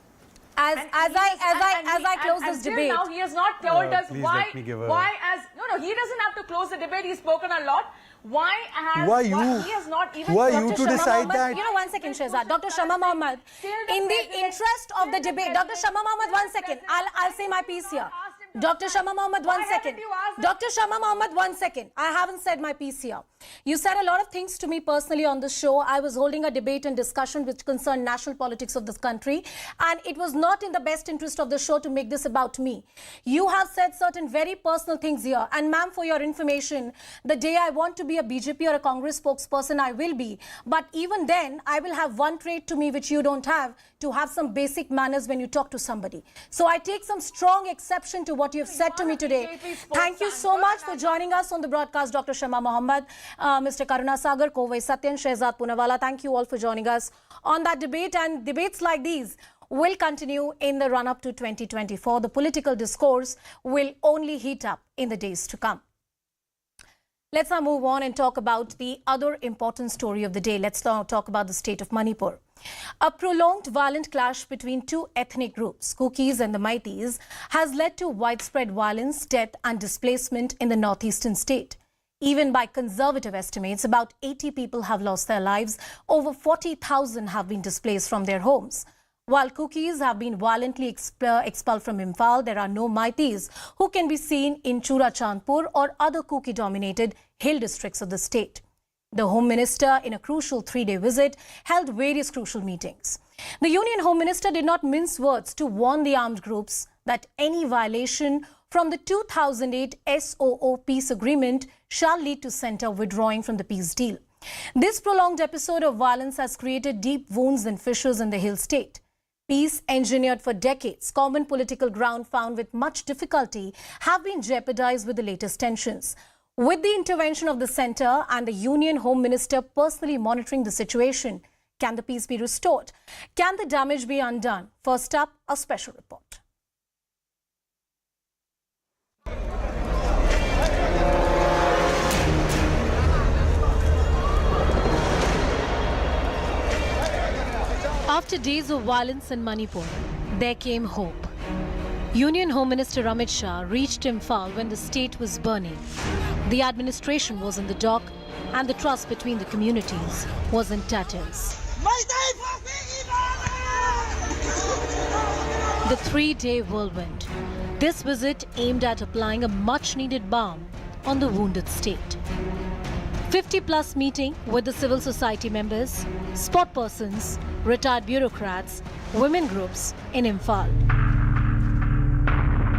As I close this debate, now he has not told us he doesn't have to close the debate. He's spoken a lot. He has not even. Who are you to decide that? You know, 1 second, Shehzad. Dr. Shama Mohammed, in the interest of the debate, Dr. Shama Mohammed, 1 second. I'll say my piece here. Dr. Shama Mohammed, 1 second. Dr. Shama Mohammed, 1 second. I haven't said my piece here. You said a lot of things to me personally on the show. I was holding a debate and discussion which concerned national politics of this country, and it was not in the best interest of the show to make this about me. You have said certain very personal things here, and ma'am, for your information, the day I want to be a BJP or a Congress spokesperson, I will be. But even then, I will have one trait to me which you don't have, to have some basic manners when you talk to somebody. So I take some strong exception to what you have said to me today. Thank you so much for joining us on the broadcast, Dr. Shama Mohammed, Mr. Karunasagar, Kovai Satyan, Shehzad Poonawalla. Thank you all for joining us on that debate. And debates like these will continue in the run-up to 2024. The political discourse will only heat up in the days to come. Let's now move on and talk about the other important story of the day. Let's now talk about the state of Manipur. A prolonged violent clash between two ethnic groups, Kukis and the Meiteis, has led to widespread violence, death and displacement in the northeastern state. Even by conservative estimates, about 80 people have lost their lives. Over 40,000 have been displaced from their homes. While Kukis have been violently expelled from Imphal, there are no Meiteis who can be seen in Churachandpur or other Kuki-dominated hill districts of the state. The Home Minister, in a crucial 3-day visit, held various crucial meetings. The Union Home Minister did not mince words to warn the armed groups that any violation from the 2008 SOO peace agreement shall lead to centre withdrawing from the peace deal. This prolonged episode of violence has created deep wounds and fissures in the hill state. Peace engineered for decades, common political ground found with much difficulty, have been jeopardized with the latest tensions. With the intervention of the centre and the Union Home Minister personally monitoring the situation, can the peace be restored? Can the damage be undone? First up, a special report. After days of violence in Manipur, there came hope. Union Home Minister Amit Shah reached Imphal when the state was burning. The administration was in the dock and the trust between the communities was in tatters. The 3-day whirlwind. This visit aimed at applying a much-needed balm on the wounded state. 50-plus meeting with the civil society members, sport persons, retired bureaucrats, women groups in Imphal.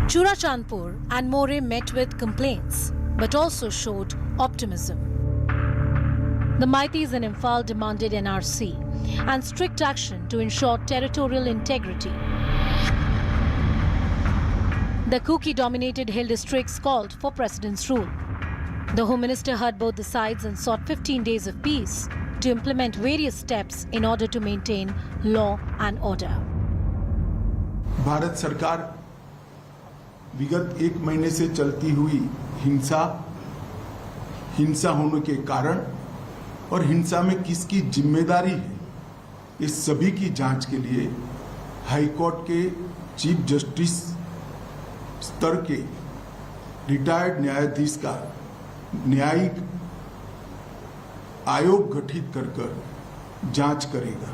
Churachandpur and More met with complaints, but also showed optimism. The Meiteis in Imphal demanded NRC and strict action to ensure territorial integrity. The Kuki-dominated hill districts called for President's rule. The Home Minister heard both the sides and sought 15 days of peace to implement various steps in order to maintain law and order. Bharat सरकार विगत 1 महीने से चलती हुई हिंसा होने के कारण और हिंसा में किसकी जिम्मेदारी है, इस सभी की जांच के लिए हाई कोर्ट के चीफ जस्टिस स्तर के रिटायर्ड न्यायाधीश का न्यायिक आयोग गठित कर जांच करेगा.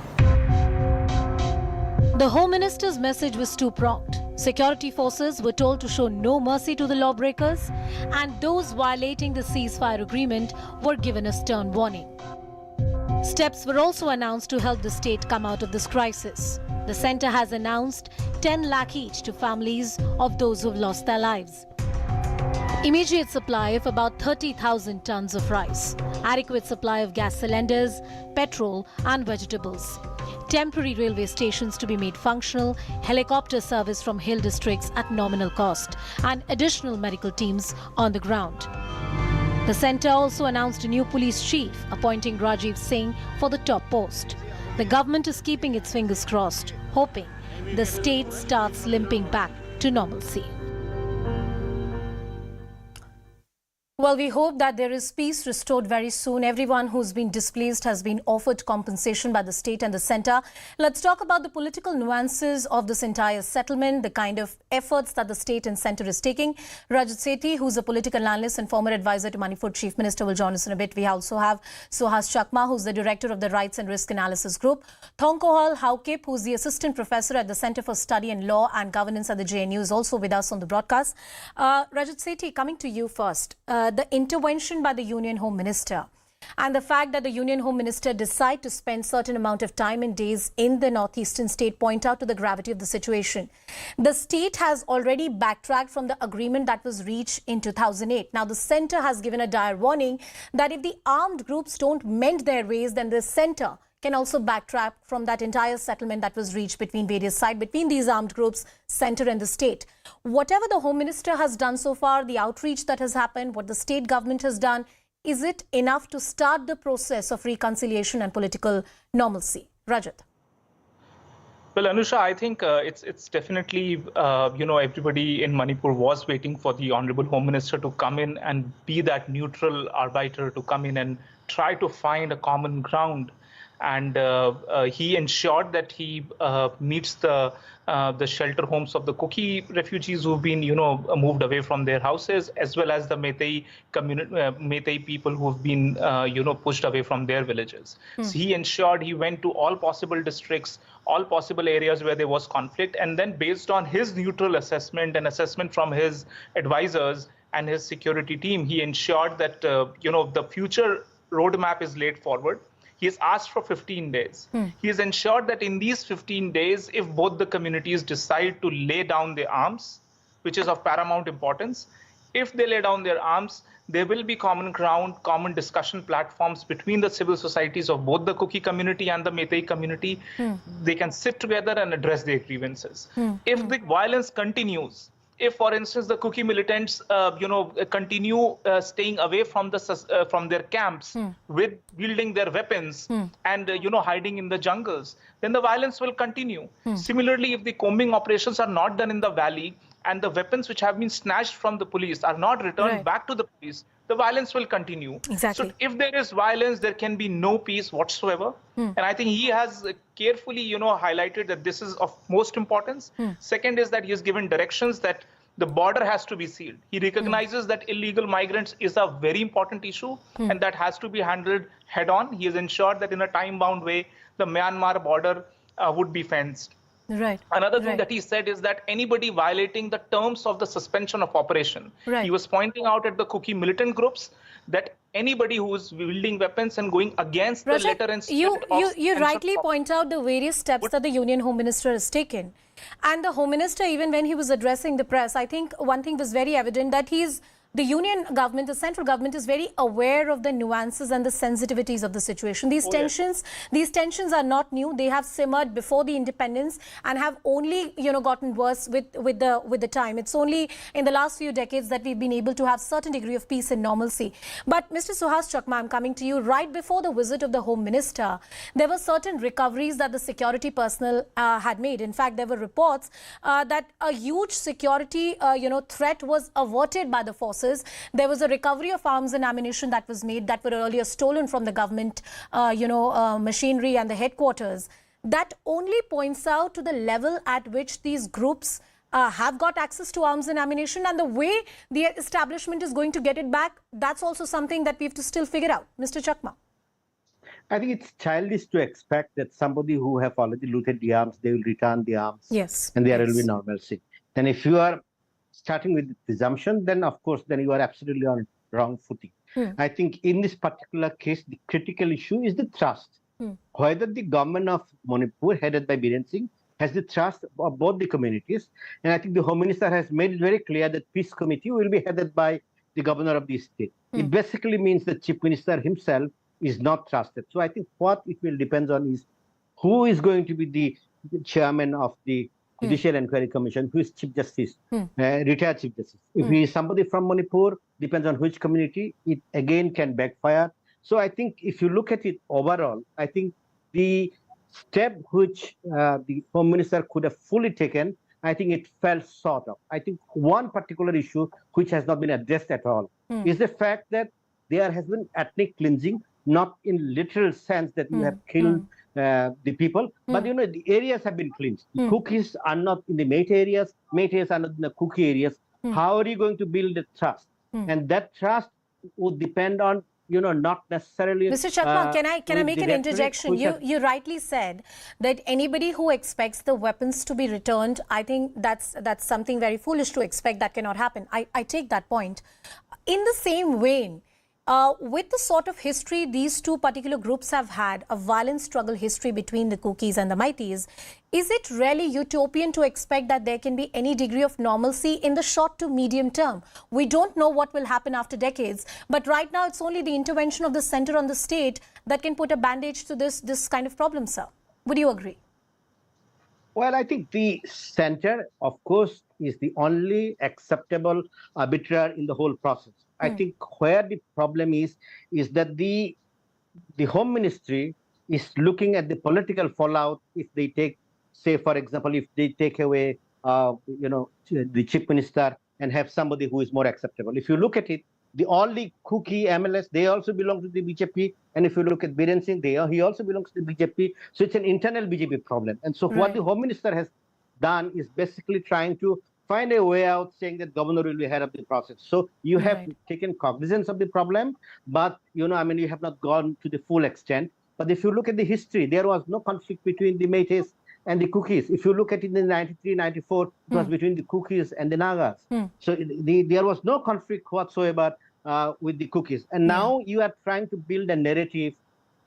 The Home Minister's message was two-pronged. Security forces were told to show no mercy to the lawbreakers, and those violating the ceasefire agreement were given a stern warning. Steps were also announced to help the state come out of this crisis. The centre has announced 10 lakh each to families of those who have lost their lives. Immediate supply of about 30,000 tons of rice, adequate supply of gas cylinders, petrol and vegetables. Temporary railway stations to be made functional, helicopter service from hill districts at nominal cost, and additional medical teams on the ground. The centre also announced a new police chief, appointing Rajiv Singh for the top post. The government is keeping its fingers crossed, hoping the state starts limping back to normalcy. Well, we hope that there is peace restored very soon. Everyone who's been displaced has been offered compensation by the state and the centre. Let's talk about the political nuances of this entire settlement, the kind of efforts that the state and centre is taking. Rajat Sethi, who's a political analyst and former advisor to Manipur Chief Minister, will join us in a bit. We also have Suhas Chakma, who's the director of the Rights and Risk Analysis Group. Thongkohal Haukip, who's the assistant professor at the Centre for Study in Law and Governance at the JNU, is also with us on the broadcast. Rajat Sethi, coming to you first. The intervention by the Union Home Minister and the fact that the Union Home Minister decide to spend certain amount of time and days in the northeastern state point out to the gravity of the situation. The state has already backtracked from the agreement that was reached in 2008. Now the centre has given a dire warning that if the armed groups don't mend their ways, then the centre can also backtrack from that entire settlement that was reached between various sides, between these armed groups, centre and the state. Whatever the Home Minister has done so far, the outreach that has happened, what the state government has done, is it enough to start the process of reconciliation and political normalcy? Rajat. Well, Anusha, I think it's definitely, everybody in Manipur was waiting for the Honorable Home Minister to come in and be that neutral arbiter, to come in and try to find a common ground. and he ensured that he meets the shelter homes of the Kuki refugees who've been, moved away from their houses, as well as the Meitei community, Meitei people who've been, pushed away from their villages. So he ensured he went to all possible districts, all possible areas where there was conflict, and then based on his neutral assessment and assessment from his advisors and his security team, he ensured that, the future roadmap is laid forward. He has asked for 15 days. He has ensured that in these 15 days, if both the communities decide to lay down their arms, which is of paramount importance, if they lay down their arms, there will be common ground, common discussion platforms between the civil societies of both the Kuki community and the Meitei community. They can sit together and address their grievances. If the violence continues, if, for instance, the Kuki militants, continue staying away from their camps with wielding their weapons and, hiding in the jungles, then the violence will continue. Similarly, if the combing operations are not done in the valley and the weapons which have been snatched from the police are not returned back to the police, the violence will continue. Exactly. So if there is violence, there can be no peace whatsoever. And I think he has carefully, highlighted that this is of most importance. Second is that he has given directions that the border has to be sealed. He recognizes that illegal migrants is a very important issue and that has to be handled head on. He has ensured that in a time-bound way, the Myanmar border would be fenced. Right. Another thing that he said is that anybody violating the terms of the suspension of operation, he was pointing out at the Kuki militant groups that anybody who is wielding weapons and going against the letter and spirit you rightly point out the various steps that the Union Home Minister has taken. And the Home Minister, even when he was addressing the press, I think one thing was very evident, that the union government, the central government, is very aware of the nuances and the sensitivities of the situation. These tensions are not new. They have simmered before the independence and have only, gotten worse with the time. It's only in the last few decades that we've been able to have certain degree of peace and normalcy. But Mr. Suhas Chakma, I'm coming to you. Right before the visit of the Home Minister, there were certain recoveries that the security personnel had made. In fact, there were reports that a huge security, threat was averted by the forces. There was a recovery of arms and ammunition that was made that were earlier stolen from the government, machinery and the headquarters. That only points out to the level at which these groups have got access to arms and ammunition, and the way the establishment is going to get it back. That's also something that we have to still figure out. Mr. Chakma. I think it's childish to expect that somebody who have already looted the arms, they will return the arms. Yes. And there will be normalcy. And if you are starting with the presumption, then of course, then you are absolutely on wrong footing. I think in this particular case, the critical issue is the trust. Whether the government of Manipur, headed by Biren Singh, has the trust of both the communities. And I think the Home Minister has made it very clear that Peace Committee will be headed by the governor of the state. It basically means the Chief Minister himself is not trusted. So I think what it will depend on is who is going to be the chairman of the Judicial Inquiry Commission, who is Chief Justice, retired Chief Justice. If he is somebody from Manipur, depends on which community, it again can backfire. So I think if you look at it overall, I think the step which the Home Minister could have fully taken, I think it fell short of. I think one particular issue which has not been addressed at all is the fact that there has been ethnic cleansing, not in literal sense that you have killed the people, but the areas have been cleansed. The Kukis are not in the Meitei areas, Meiteis are not in the Kuki areas. How are you going to build the trust? And that trust would depend on, not necessarily. Mr. Chakma, can I make an interjection? You rightly said that anybody who expects the weapons to be returned, I think that's something very foolish to expect. That cannot happen. I take that point. In the same vein, with the sort of history these two particular groups have had, a violent struggle history between the Kukis and the Meiteis, is it really utopian to expect that there can be any degree of normalcy in the short to medium term? We don't know what will happen after decades, but right now it's only the intervention of the center on the state that can put a bandage to this kind of problem, sir. Would you agree? Well, I think the center, of course, is the only acceptable arbiter in the whole process. I think where the problem is that the Home Ministry is looking at the political fallout if they take, say, for example, if they take away, the Chief Minister and have somebody who is more acceptable. If you look at it, all the Kuki MLS, they also belong to the BJP. And if you look at Biren Singh, he also belongs to the BJP. So it's an internal BJP problem. And so what the Home Minister has done is basically trying to find a way out, saying that governor will be head of the process. So you have taken cognizance of the problem, but you have not gone to the full extent. But if you look at the history, there was no conflict between the Meiteis and the Kukis. If you look at it in 93, 94, it was between the Kukis and the Nagas. So there was no conflict whatsoever with the Kukis. And now you are trying to build a narrative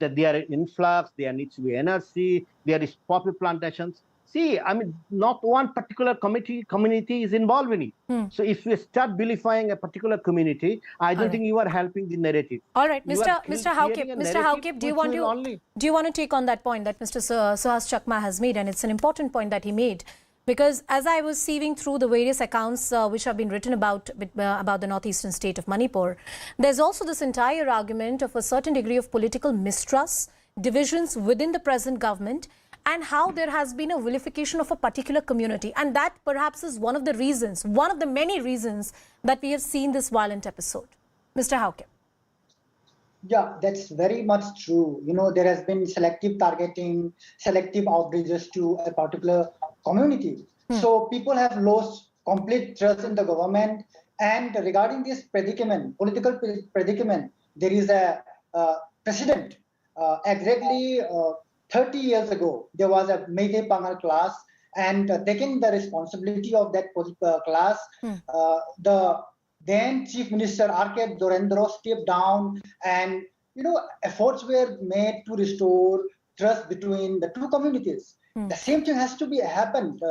that they are in influx, there needs to be NRC, there is poppy plantations. See, not one particular community is involved in it. So if you start vilifying a particular community, I don't think you are helping the narrative. All right, Mr. Haukip, do you want to take on that point that Mr. Suhas Chakma has made? And it's an important point that he made. Because as I was sieving through the various accounts which have been written about the northeastern state of Manipur, there's also this entire argument of a certain degree of political mistrust, divisions within the present government, and how there has been a vilification of a particular community. And that perhaps is one of the reasons, one of the many reasons that we have seen this violent episode. Mr. Haukip. Yeah, that's very much true. There has been selective targeting, selective outrages to a particular community. So people have lost complete trust in the government. And regarding this predicament, political predicament, there is a precedent. Exactly 30 years ago, there was a Meitei Pangal class, and taking the responsibility of that class, the then Chief Minister R.K. Dorendro stepped down, and efforts were made to restore trust between the two communities. The same thing has to be happened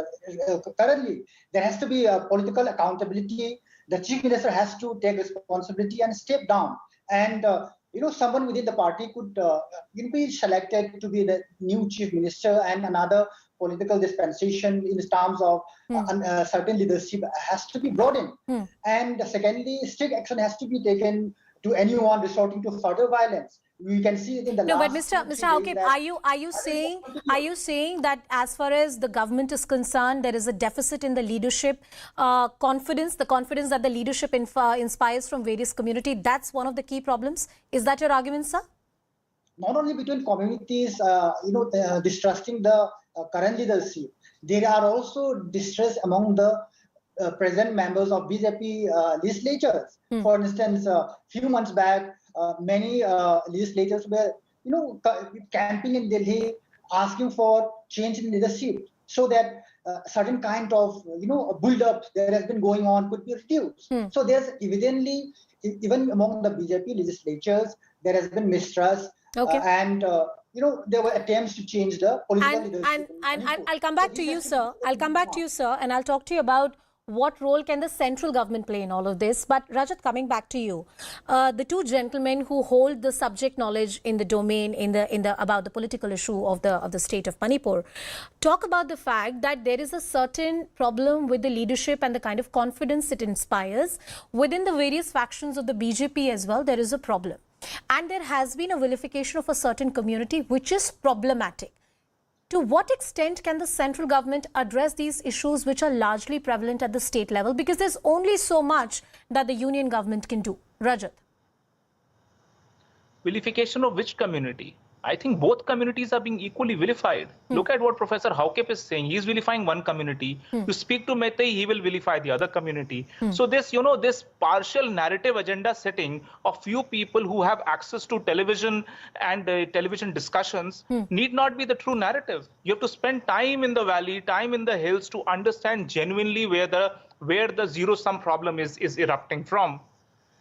currently. There has to be a political accountability. The Chief Minister has to take responsibility and step down. And someone within the party could be selected to be the new Chief Minister, and another political dispensation in terms of certain leadership has to be brought in. And secondly, strict action has to be taken to anyone resorting to further violence. We can see it in the last. No, but Mr. Haukip, are you saying that as far as the government is concerned, there is a deficit in the leadership confidence, the confidence that the leadership inspires from various communities? That's one of the key problems. Is that your argument, sir? Not only between communities, distrusting the current leadership, there are also distrust among the present members of BJP legislatures. For instance, a few months back, many legislators were, camping in Delhi, asking for change in leadership, so that certain kind of, build-up that has been going on could be reduced. So there's evidently, even among the BJP legislatures, there has been mistrust, and there were attempts to change the political leadership. And I'll come back to you, sir. I'll come back to you, sir, and I'll talk to you about what role can the central government play in all of this. But Rajat, coming back to you, the two gentlemen who hold the subject knowledge in the domain about the political issue of the state of Manipur talk about the fact that there is a certain problem with the leadership and the kind of confidence it inspires within the various factions of the BJP as well. There is a problem, and there has been a vilification of a certain community which is problematic. To what extent can the central government address these issues which are largely prevalent at the state level? Because there's only so much that the union government can do. Rajat. Vilification of which community? I think both communities are being equally vilified. Look at what Professor Haukip is saying. He is vilifying one community. To speak to Meitei, he will vilify the other community. So this, this partial narrative agenda setting of few people who have access to television and television discussions need not be the true narrative. You have to spend time in the valley, time in the hills to understand genuinely where the zero-sum problem is erupting from.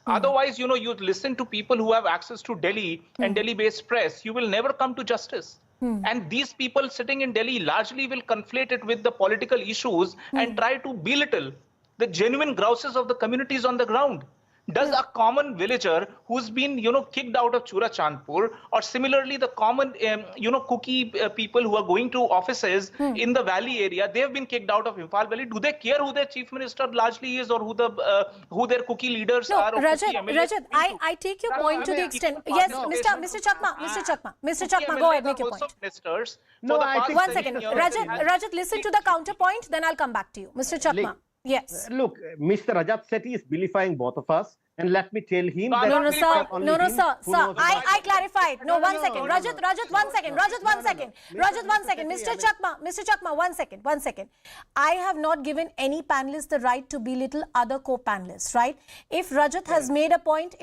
Otherwise, you listen to people who have access to Delhi and Delhi-based press, you will never come to justice. And these people sitting in Delhi largely will conflate it with the political issues and try to belittle the genuine grouses of the communities on the ground. Does a common villager who's been, kicked out of Chura Chandpur, or similarly the common, Kuki people who are going to offices in the valley area, they have been kicked out of Imphal Valley. Do they care who their chief minister largely is, or who their Kuki leaders are? Rajat, I take your point to the extent. Yes, Mr. Chakma, go ahead, make your point. One second, Rajat, listen to the counterpoint, then I'll come back to you. Mr. Chakma. Yes. Look, Mr. Rajat Sethi is vilifying both of us. And let me tell him that No, sir. only No, him sir. who Sir, knows about- I clarified. No, one second. no, Rajat, one second. Rajat, one second. Rajat, one second. Mr. Chakma, one second. I have not given any panelist the right to belittle other co-panelists, right? If Rajat has made a point,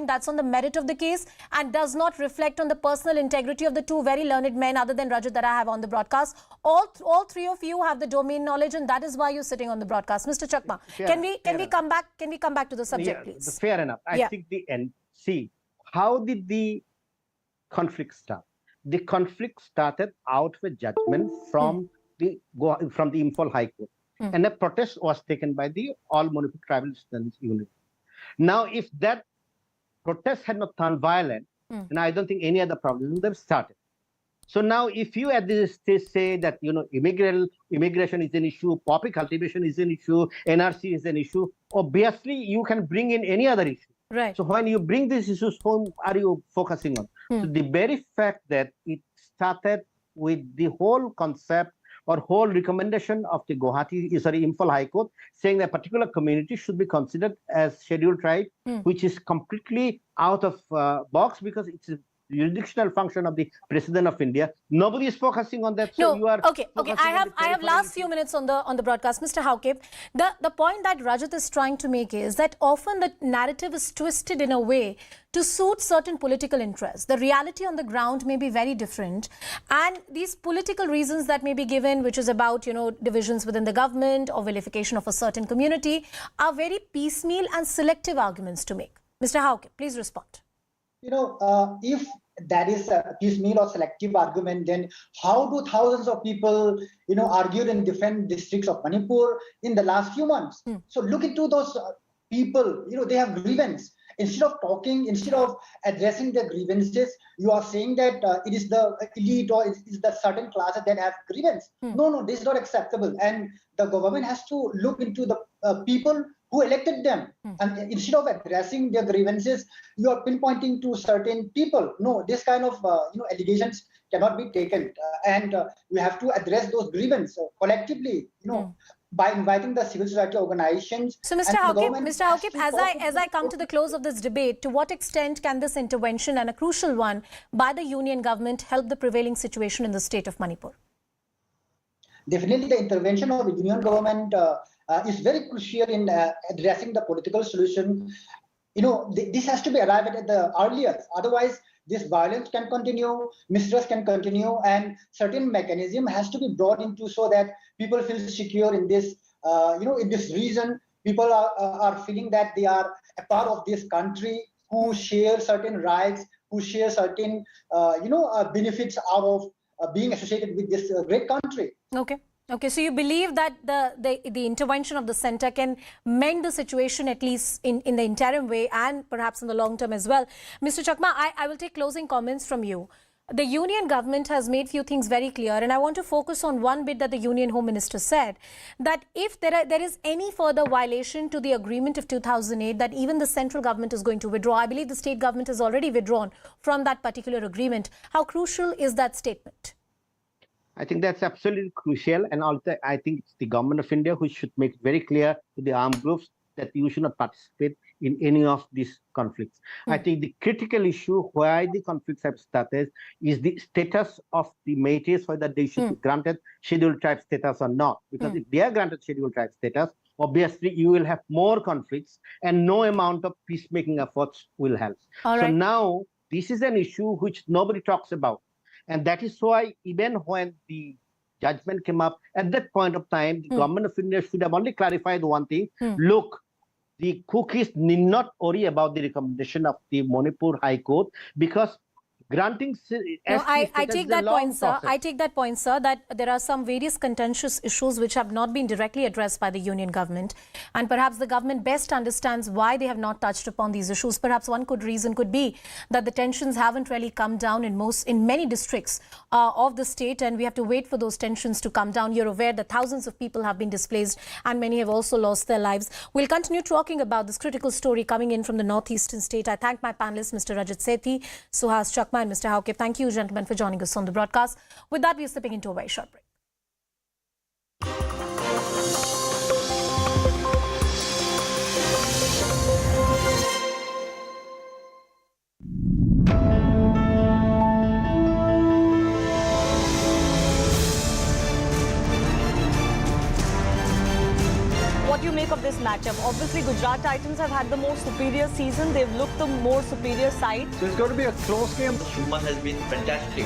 that's on the merit of the case and does not reflect on the personal integrity of the two very learned men other than Rajat that I have on the broadcast. All three of you have the domain knowledge, and that is why you're sitting on the broadcast. Mr. Chakma, can we come back to the subject, please? Fair enough. I think see, how did the conflict start? The conflict started out with judgment from the Imphal High Court, and a protest was taken by the All Manipur Tribal Students Unit. Now, if that protest had not turned violent, then I don't think any other problems would have started. So now, if you at this stage say that immigration is an issue, poppy cultivation is an issue, NRC is an issue, obviously you can bring in any other issue. Right. So when you bring these issues, whom are you focusing on? So the very fact that it started with the whole concept or whole recommendation of the Imphal High Court saying that a particular community should be considered as scheduled tribe, which is completely out of box because it's a jurisdictional function of the President of India. Nobody is focusing on that. So you are okay. I have last few minutes on the broadcast, Mr. Haukip. The point that Rajat is trying to make is that often the narrative is twisted in a way to suit certain political interests. The reality on the ground may be very different, and these political reasons that may be given, which is about divisions within the government or vilification of a certain community, are very piecemeal and selective arguments to make. Mr. Haukip, please respond. If that is a piecemeal or selective argument, then how do thousands of people, argued in different districts of Manipur in the last few months? So look into those people, they have grievance. Instead of talking, instead of addressing their grievances, you are saying that it is the elite or it is the certain classes that have grievance. No, this is not acceptable. And the government has to look into the people who elected them. And instead of addressing their grievances, you are pinpointing to certain people. No, this kind of allegations cannot be taken. And we have to address those grievances collectively, by inviting the civil society organizations. So, Mr. Haukip, as I come to the close of this debate, to what extent can this intervention, and a crucial one, by the union government help the prevailing situation in the state of Manipur? Definitely, the intervention of the union government is very crucial in addressing the political solution. This has to be arrived at the earliest. Otherwise, this violence can continue, mistrust can continue, and certain mechanism has to be brought into so that people feel secure in this, in this region. People are feeling that they are a part of this country, who share certain rights, who share certain, benefits out of being associated with this great country. Okay, so you believe that the intervention of the centre can mend the situation, at least in the interim way and perhaps in the long term as well. Mr. Chakma, I will take closing comments from you. The union government has made few things very clear, and I want to focus on one bit that the Union Home Minister said, that if there is any further violation to the agreement of 2008, that even the central government is going to withdraw. I believe the state government has already withdrawn from that particular agreement. How crucial is that statement? I think that's absolutely crucial, and also I think it's the government of India who should make it very clear to the armed groups that you should not participate in any of these conflicts. I think the critical issue why the conflicts have started is the status of the Métis, whether they should be granted scheduled tribe status or not. Because if they are granted scheduled tribe status, obviously you will have more conflicts and no amount of peacemaking efforts will help. So now this is an issue which nobody talks about. And that is why even when the judgment came up, at that point of time, the government of India should have only clarified one thing. Look, the cookies need not worry about the recommendation of the Manipur High Court, because granting... I take that point, sir. I take that point, sir, that there are some various contentious issues which have not been directly addressed by the union government. And perhaps the government best understands why they have not touched upon these issues. Perhaps one reason could be that the tensions haven't really come down in many districts of the state, and we have to wait for those tensions to come down. You're aware that thousands of people have been displaced and many have also lost their lives. We'll continue talking about this critical story coming in from the northeastern state. I thank my panelists, Mr. Rajat Sethi, Suhas Chakma and Mr. Haukip. Thank you, gentlemen, for joining us on the broadcast. With that, we are slipping into a very short break. what do you make of this matchup? Obviously, Gujarat Titans have had the more superior season. They've looked the more superior side. So it's going to be a close game. Shuma has been fantastic.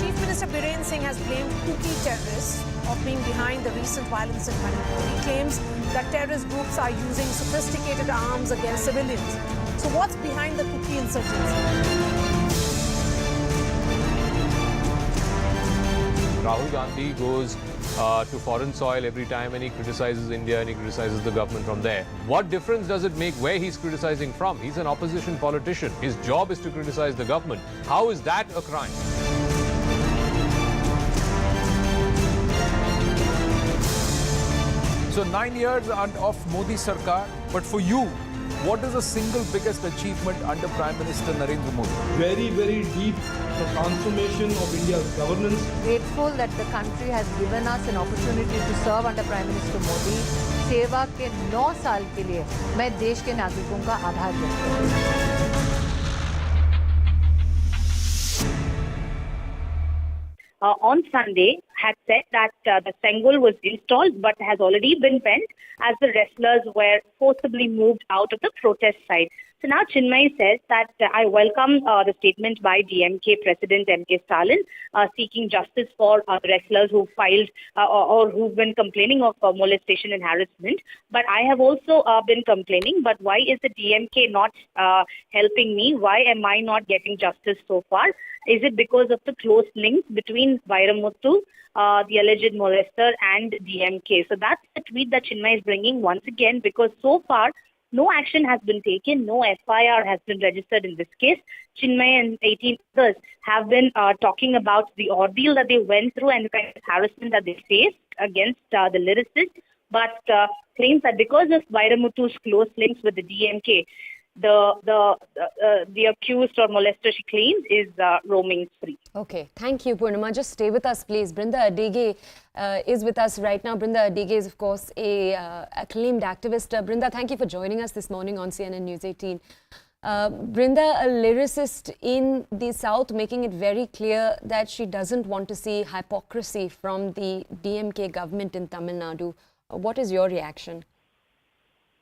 Chief Minister Biren Singh has blamed Kuki terrorists of being behind the recent violence in Manipur. He claims that terrorist groups are using sophisticated arms against civilians. So what's behind the Kuki insurgency? Rahul Gandhi goes to foreign soil every time and he criticizes India and he criticizes the government from there. What difference does it make where he's criticizing from? He's an opposition politician. His job is to criticize the government. How is that a crime? So 9 years of Modi Sarkar, but for you, what is the single biggest achievement under Prime Minister Narendra Modi? Very, very deep transformation of India's governance. Grateful that the country has given us an opportunity to serve under Prime Minister Modi. सेवा के 9 साल के लिए मैं देश के नागरिकों का आभार व्यक्त करती हूँ. On Sunday had said that the Sengul was installed but has already been bent as the wrestlers were forcibly moved out of the protest side. So now Chinmayi says that I welcome the statement by DMK President M.K. Stalin seeking justice for the wrestlers who filed or who've been complaining of molestation and harassment. But I have also been complaining, but why is the DMK not helping me? Why am I not getting justice so far? Is it because of the close links between Vairamuthu, the alleged molester, and DMK? So that's the tweet that Chinmayi is bringing once again, because so far no action has been taken, no FIR has been registered in this case. Chinmayi and 18 others have been talking about the ordeal that they went through and the kind of harassment that they faced against the lyricist, but claims that because of Vairamuthu's close links with the DMK, the accused or molester, she claims, is roaming free. Okay, thank you, Purnima. Just stay with us, please. Brinda Adege is with us right now. Brinda Adege is, of course, a acclaimed activist. Brinda, thank you for joining us this morning on CNN News 18. Brinda, a lyricist in the South, making it very clear that she doesn't want to see hypocrisy from the DMK government in Tamil Nadu. What is your reaction?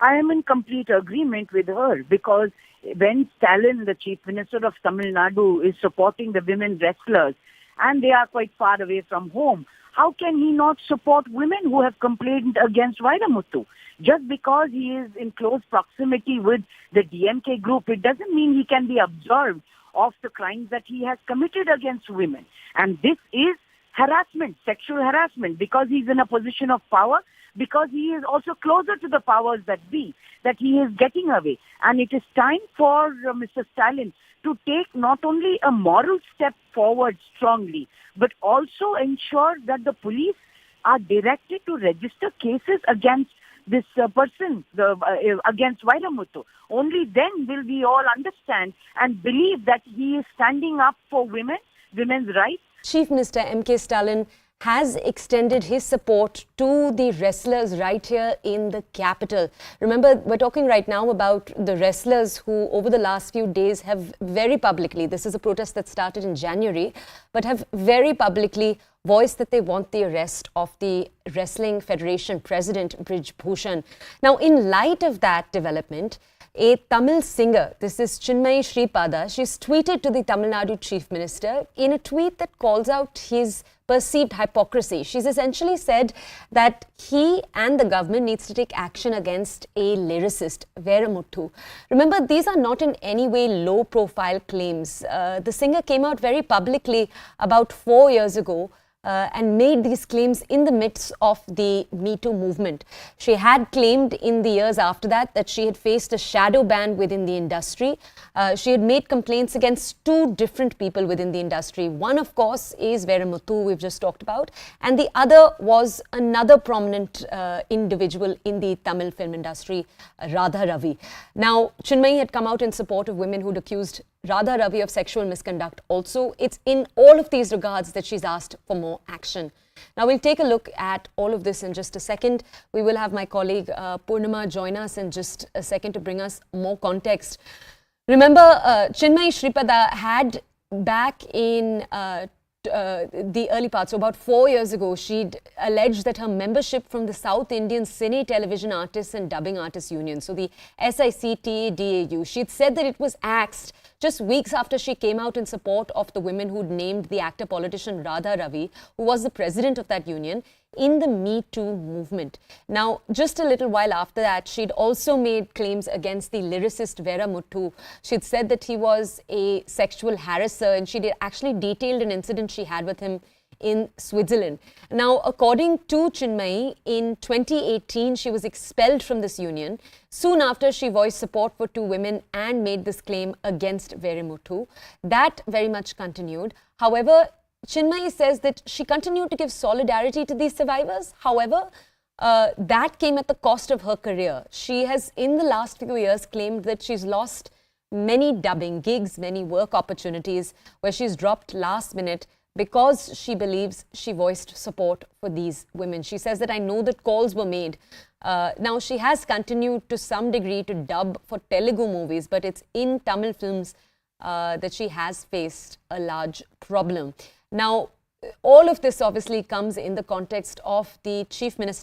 I am in complete agreement with her, because when Stalin, the Chief Minister of Tamil Nadu, is supporting the women wrestlers and they are quite far away from home, how can he not support women who have complained against Vairamuthu? Just because he is in close proximity with the DMK group, it doesn't mean he can be absolved of the crimes that he has committed against women. And this is harassment, sexual harassment, because he's in a position of power, because he is also closer to the powers that be, that he is getting away. And it is time for Mr. Stalin to take not only a moral step forward strongly, but also ensure that the police are directed to register cases against this person, against Vairamuthu. Only then will we all understand and believe that he is standing up for women, women's rights. Chief Minister M.K. Stalin has extended his support to the wrestlers right here in the capital. Remember, we're talking right now about the wrestlers who over the last few days have very publicly, this is a protest that started in January, but have very publicly voiced that they want the arrest of the Wrestling Federation President Brij Bhushan. Now, in light of that development, a Tamil singer, this is Chinmayi Sripada, she's tweeted to the Tamil Nadu Chief Minister in a tweet that calls out his perceived hypocrisy. She's essentially said that he and the government needs to take action against a lyricist, Vairamuthu. Remember, these are not in any way low-profile claims. The singer came out very publicly about 4 years ago and made these claims in the midst of the Me Too movement. She had claimed in the years after that she had faced a shadow ban within the industry. She had made complaints against 2 different people within the industry. One, of course, is Vairamuthu, we've just talked about, and the other was another prominent individual in the Tamil film industry, Radha Ravi. Now, Chinmayi had come out in support of women who'd accused Radha Ravi of sexual misconduct also. It's in all of these regards that she's asked for more action. Now, we'll take a look at all of this in just a second. We will have my colleague Purnima join us in just a second to bring us more context. Remember, Chinmayi Sripada had back in the early part. So about 4 years ago, she'd alleged that her membership from the South Indian Cine Television Artists and Dubbing Artists Union, so the SICTDAU, she'd said that it was axed just weeks after she came out in support of the women who'd named the actor-politician Radha Ravi, who was the president of that union, in the Me Too movement. Now, just a little while after that, she'd also made claims against the lyricist Vera Muthu. She'd said that he was a sexual harasser, and she'd actually detailed an incident she had with him in Switzerland. Now, according to Chinmayi, in 2018, she was expelled from this union. Soon after, she voiced support for two women and made this claim against Vera Muthu. That very much continued. However, Chinmayi says that she continued to give solidarity to these survivors. However, that came at the cost of her career. She has, in the last few years, claimed that she's lost many dubbing gigs, many work opportunities, where she's dropped last minute because she believes she voiced support for these women. She says that I know that calls were made. Now, she has continued to some degree to dub for Telugu movies, but it's in Tamil films that she has faced a large problem. Now, all of this obviously comes in the context of the Chief Minister